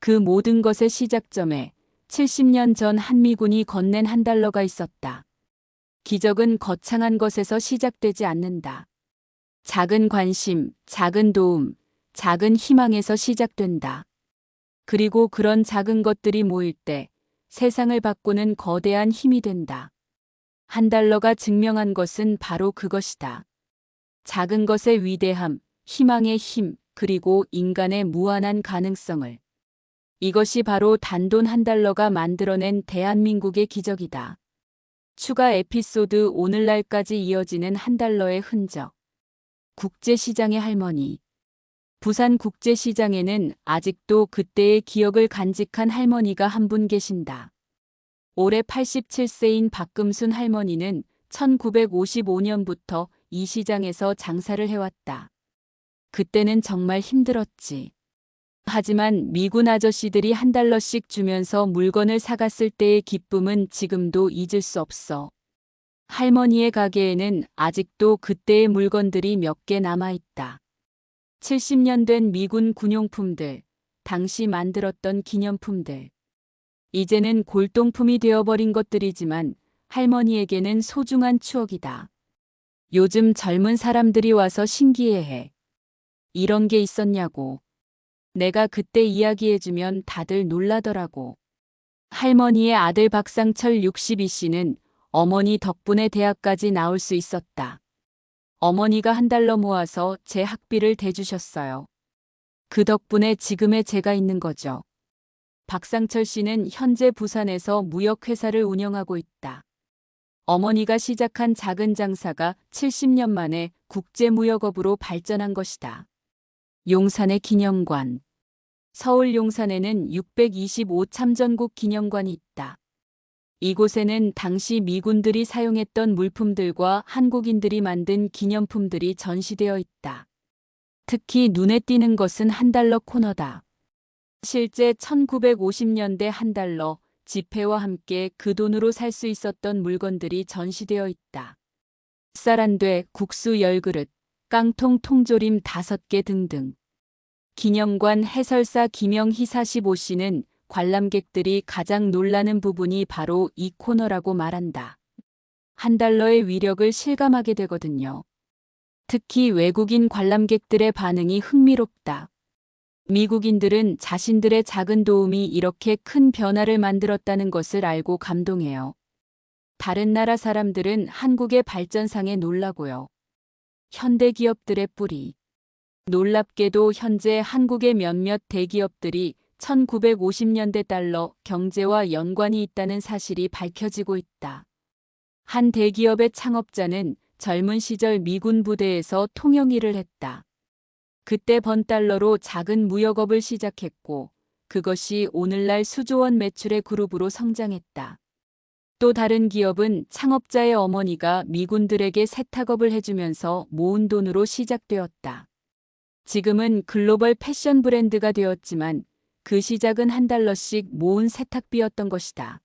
그 모든 것의 시작점에 70년 전 한미군이 건넨 한 달러가 있었다. 기적은 거창한 것에서 시작되지 않는다. 작은 관심, 작은 도움, 작은 희망에서 시작된다. 그리고 그런 작은 것들이 모일 때 세상을 바꾸는 거대한 힘이 된다. 한 달러가 증명한 것은 바로 그것이다. 작은 것의 위대함, 희망의 힘, 그리고 인간의 무한한 가능성을. 이것이 바로 단돈 한 달러가 만들어낸 대한민국의 기적이다. 추가 에피소드. 오늘날까지 이어지는 한 달러의 흔적. 국제시장의 할머니. 부산 국제시장에는 아직도 그때의 기억을 간직한 할머니가 한 분 계신다. 올해 87세인 박금순 할머니는 1955년부터 이 시장에서 장사를 해왔다. 그때는 정말 힘들었지. 하지만 미군 아저씨들이 한 달러씩 주면서 물건을 사갔을 때의 기쁨은 지금도 잊을 수 없어. 할머니의 가게에는 아직도 그때의 물건들이 몇 개 남아있다. 70년 된 미군 군용품들, 당시 만들었던 기념품들. 이제는 골동품이 되어버린 것들이지만 할머니에게는 소중한 추억이다. 요즘 젊은 사람들이 와서 신기해해. 이런 게 있었냐고. 내가 그때 이야기해주면 다들 놀라더라고. 할머니의 아들 박상철 62씨는 어머니 덕분에 대학까지 나올 수 있었다. 어머니가 $1 모아서 제 학비를 대주셨어요. 그 덕분에 지금의 제가 있는 거죠. 박상철 씨는 현재 부산에서 무역회사를 운영하고 있다. 어머니가 시작한 작은 장사가 70년 만에 국제무역업으로 발전한 것이다. 용산의 기념관. 서울 용산에는 625 참전국 기념관이 있다. 이곳에는 당시 미군들이 사용했던 물품들과 한국인들이 만든 기념품들이 전시되어 있다. 특히 눈에 띄는 것은 $1 코너다. 실제 1950년대 $1 지폐와 함께 그 돈으로 살 수 있었던 물건들이 전시되어 있다. 쌀 한 돼, 국수 10그릇, 깡통 통조림 5개 등등. 기념관 해설사 김영희 45씨는 관람객들이 가장 놀라는 부분이 바로 이 코너라고 말한다. $1의 위력을 실감하게 되거든요. 특히 외국인 관람객들의 반응이 흥미롭다. 미국인들은 자신들의 작은 도움이 이렇게 큰 변화를 만들었다는 것을 알고 감동해요. 다른 나라 사람들은 한국의 발전상에 놀라고요. 현대 기업들의 뿌리. 놀랍게도 현재 한국의 몇몇 대기업들이 1950년대 달러 경제와 연관이 있다는 사실이 밝혀지고 있다. 한 대기업의 창업자는 젊은 시절 미군 부대에서 통역일을 했다. 그때 번 달러로 작은 무역업을 시작했고 그것이 오늘날 수조원 매출의 그룹으로 성장했다. 또 다른 기업은 창업자의 어머니가 미군들에게 세탁업을 해주면서 모은 돈으로 시작되었다. 지금은 글로벌 패션 브랜드가 되었지만 그 시작은 $1씩 모은 세탁비였던 것이다.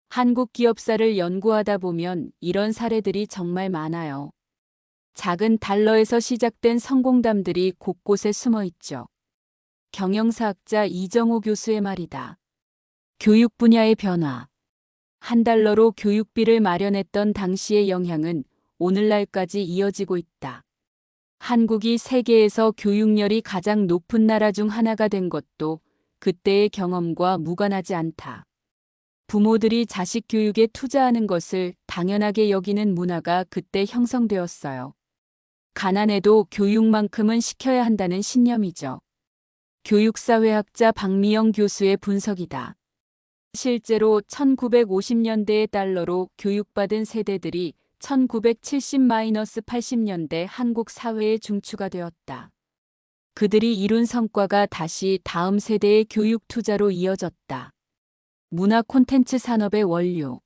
한국 기업사를 연구하다 보면 이런 사례들이 정말 많아요. 작은 달러에서 시작된 성공담들이 곳곳에 숨어 있죠. 경영사학자 이정호 교수의 말이다. 교육 분야의 변화. $1로 교육비를 마련했던 당시의 영향은 오늘날까지 이어지고 있다. 한국이 세계에서 교육열이 가장 높은 나라 중 하나가 된 것도 그때의 경험과 무관하지 않다. 부모들이 자식 교육에 투자하는 것을 당연하게 여기는 문화가 그때 형성되었어요. 가난해도 교육만큼은 시켜야 한다는 신념이죠. 교육사회학자 박미영 교수의 분석이다. 실제로 1950년대의 달러로 교육받은 세대들이 1970-80년대 한국 사회에 중추가 되었다. 그들이 이룬 성과가 다시 다음 세대의 교육 투자로 이어졌다. 문화 콘텐츠 산업의 원료.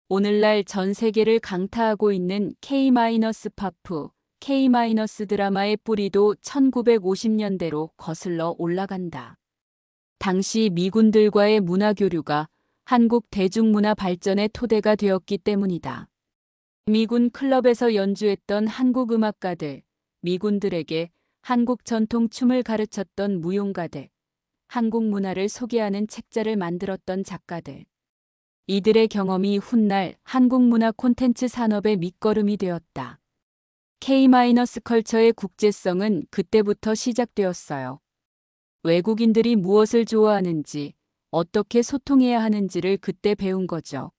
오늘날 전 세계를 강타하고 있는 K-팝, K-드라마의 뿌리도 1950년대로 거슬러 올라간다. 당시 미군들과의 문화교류가 한국 대중문화 발전의 토대가 되었기 때문이다. 미군 클럽에서 연주했던 한국 음악가들, 미군들에게 한국 전통 춤을 가르쳤던 무용가들, 한국 문화를 소개하는 책자를 만들었던 작가들. 이들의 경험이 훗날 한국 문화 콘텐츠 산업의 밑거름이 되었다. K-컬처의 국제성은 그때부터 시작되었어요. 외국인들이 무엇을 좋아하는지, 어떻게 소통해야 하는지를 그때 배운 거죠.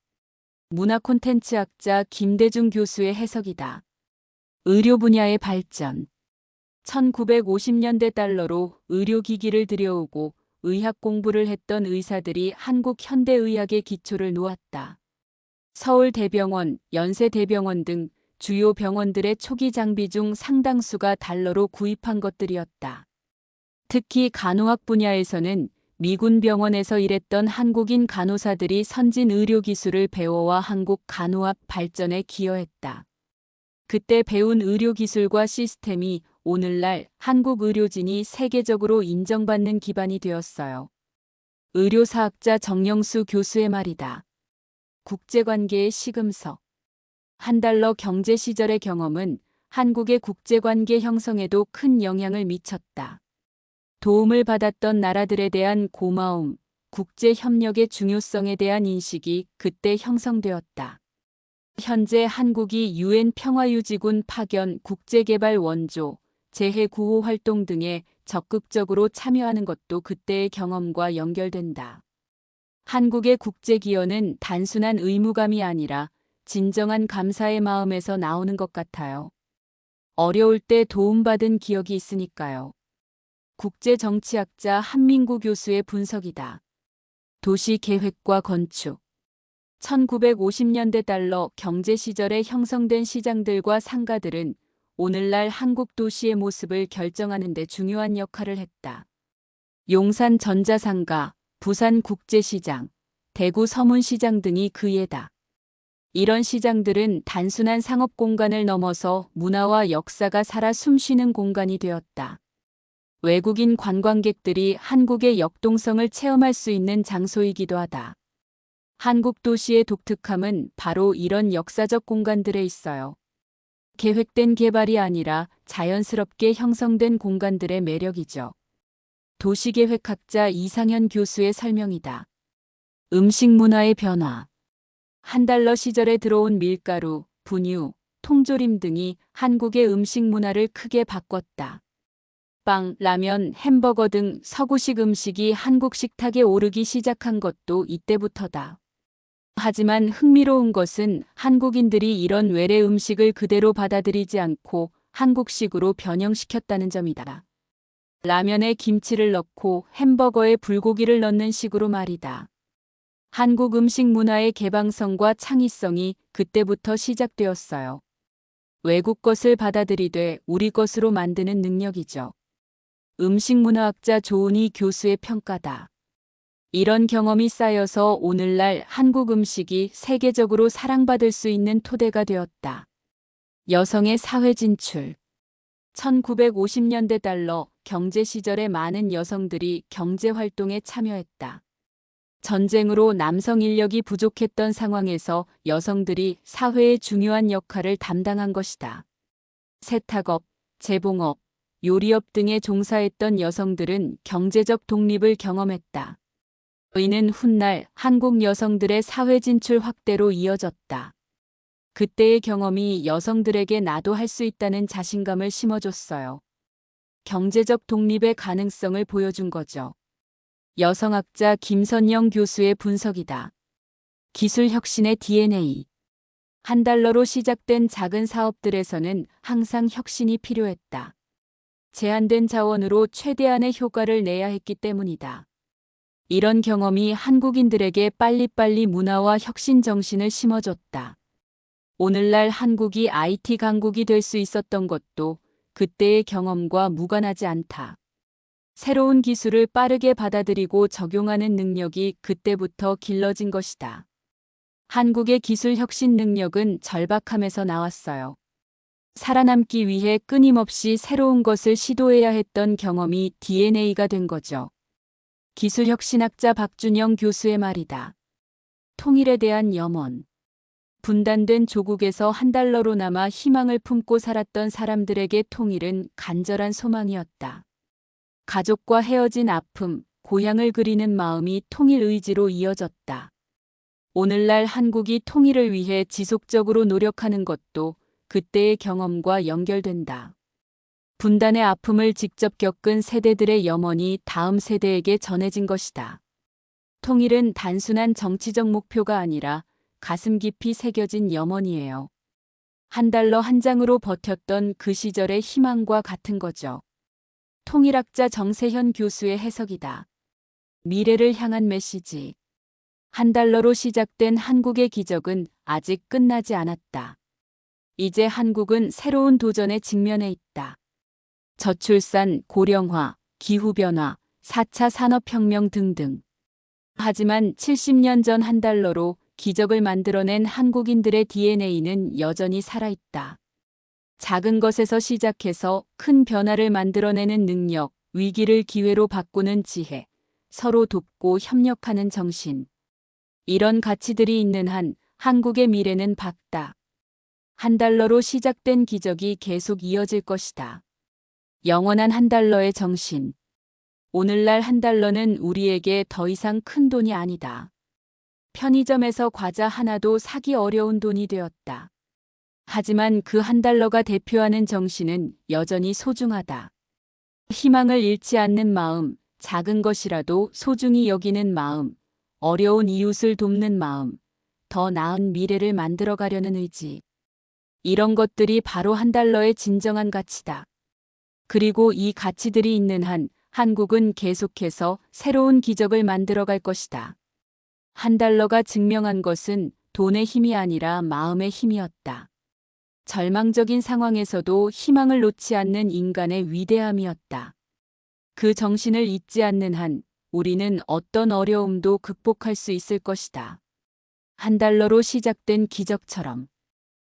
문화 콘텐츠학자 김대중 교수의 해석이다. 의료 분야의 발전. 1950년대 달러로 의료기기를 들여오고 의학 공부를 했던 의사들이 한국 현대의학의 기초를 놓았다. 서울대병원, 연세대병원 등 주요 병원들의 초기 장비 중 상당수가 달러로 구입한 것들이었다. 특히 간호학 분야에서는 미군 병원에서 일했던 한국인 간호사들이 선진 의료 기술을 배워와 한국 간호학 발전에 기여했다. 그때 배운 의료 기술과 시스템이 오늘날 한국 의료진이 세계적으로 인정받는 기반이 되었어요. 의료사학자 정영수 교수의 말이다. 국제관계의 시금석. $1 경제 시절의 경험은 한국의 국제관계 형성에도 큰 영향을 미쳤다. 도움을 받았던 나라들에 대한 고마움, 국제협력의 중요성에 대한 인식이 그때 형성되었다. 현재 한국이 UN 평화유지군 파견, 국제개발 원조, 재해구호 활동 등에 적극적으로 참여하는 것도 그때의 경험과 연결된다. 한국의 국제기여는 단순한 의무감이 아니라 진정한 감사의 마음에서 나오는 것 같아요. 어려울 때 도움받은 기억이 있으니까요. 국제정치학자 한민구 교수의 분석이다. 도시계획과 건축 1950년대 달러 경제 시절에 형성된 시장들과 상가들은 오늘날 한국 도시의 모습을 결정하는 데 중요한 역할을 했다. 용산 전자상가, 부산 국제시장, 대구 서문시장 등이 그 예다. 이런 시장들은 단순한 상업 공간을 넘어서 문화와 역사가 살아 숨쉬는 공간이 되었다. 외국인 관광객들이 한국의 역동성을 체험할 수 있는 장소이기도 하다. 한국 도시의 독특함은 바로 이런 역사적 공간들에 있어요. 계획된 개발이 아니라 자연스럽게 형성된 공간들의 매력이죠. 도시계획학자 이상현 교수의 설명이다. 음식 문화의 변화. $1 시절에 들어온 밀가루, 분유, 통조림 등이 한국의 음식 문화를 크게 바꿨다. 빵, 라면, 햄버거 등 서구식 음식이 한국 식탁에 오르기 시작한 것도 이때부터다. 하지만 흥미로운 것은 한국인들이 이런 외래 음식을 그대로 받아들이지 않고 한국식으로 변형시켰다는 점이다. 라면에 김치를 넣고 햄버거에 불고기를 넣는 식으로 말이다. 한국 음식 문화의 개방성과 창의성이 그때부터 시작되었어요. 외국 것을 받아들이되 우리 것으로 만드는 능력이죠. 음식문화학자 조은희 교수의 평가다. 이런 경험이 쌓여서 오늘날 한국 음식이 세계적으로 사랑받을 수 있는 토대가 되었다. 여성의 사회 진출. 1950년대 달러 경제 시절에 많은 여성들이 경제 활동에 참여했다. 전쟁으로 남성 인력이 부족했던 상황에서 여성들이 사회의 중요한 역할을 담당한 것이다. 세탁업, 재봉업, 요리업 등에 종사했던 여성들은 경제적 독립을 경험했다. 이는 훗날 한국 여성들의 사회 진출 확대로 이어졌다. 그때의 경험이 여성들에게 나도 할 수 있다는 자신감을 심어줬어요. 경제적 독립의 가능성을 보여준 거죠. 여성학자 김선영 교수의 분석이다. 기술 혁신의 DNA. $1로 시작된 작은 사업들에서는 항상 혁신이 필요했다. 제한된 자원으로 최대한의 효과를 내야 했기 때문이다. 이런 경험이 한국인들에게 빨리빨리 문화와 혁신 정신을 심어줬다. 오늘날 한국이 IT 강국이 될 수 있었던 것도 그때의 경험과 무관하지 않다. 새로운 기술을 빠르게 받아들이고 적용하는 능력이 그때부터 길러진 것이다. 한국의 기술 혁신 능력은 절박함에서 나왔어요. 살아남기 위해 끊임없이 새로운 것을 시도해야 했던 경험이 DNA가 된 거죠. 기술혁신학자 박준영 교수의 말이다. 통일에 대한 염원. 분단된 조국에서 $1로 남아 희망을 품고 살았던 사람들에게 통일은 간절한 소망이었다. 가족과 헤어진 아픔, 고향을 그리는 마음이 통일 의지로 이어졌다. 오늘날 한국이 통일을 위해 지속적으로 노력하는 것도 그때의 경험과 연결된다. 분단의 아픔을 직접 겪은 세대들의 염원이 다음 세대에게 전해진 것이다. 통일은 단순한 정치적 목표가 아니라 가슴 깊이 새겨진 염원이에요. $1 한 장으로 버텼던 그 시절의 희망과 같은 거죠. 통일학자 정세현 교수의 해석이다. 미래를 향한 메시지. $1로 시작된 한국의 기적은 아직 끝나지 않았다. 이제 한국은 새로운 도전에 직면해 있다. 저출산, 고령화, 기후변화, 4차 산업혁명 등등. 하지만 70년 전 $1로 기적을 만들어낸 한국인들의 DNA는 여전히 살아있다. 작은 것에서 시작해서 큰 변화를 만들어내는 능력, 위기를 기회로 바꾸는 지혜, 서로 돕고 협력하는 정신. 이런 가치들이 있는 한 한국의 미래는 밝다. $1로 시작된 기적이 계속 이어질 것이다. 영원한 $1의 정신. 오늘날 $1는 우리에게 더 이상 큰 돈이 아니다. 편의점에서 과자 하나도 사기 어려운 돈이 되었다. 하지만 그 $1가 대표하는 정신은 여전히 소중하다. 희망을 잃지 않는 마음, 작은 것이라도 소중히 여기는 마음, 어려운 이웃을 돕는 마음, 더 나은 미래를 만들어가려는 의지. 이런 것들이 바로 $1의 진정한 가치다. 그리고 이 가치들이 있는 한 한국은 계속해서 새로운 기적을 만들어갈 것이다. $1가 증명한 것은 돈의 힘이 아니라 마음의 힘이었다. 절망적인 상황에서도 희망을 놓지 않는 인간의 위대함이었다. 그 정신을 잊지 않는 한 우리는 어떤 어려움도 극복할 수 있을 것이다. $1로 시작된 기적처럼.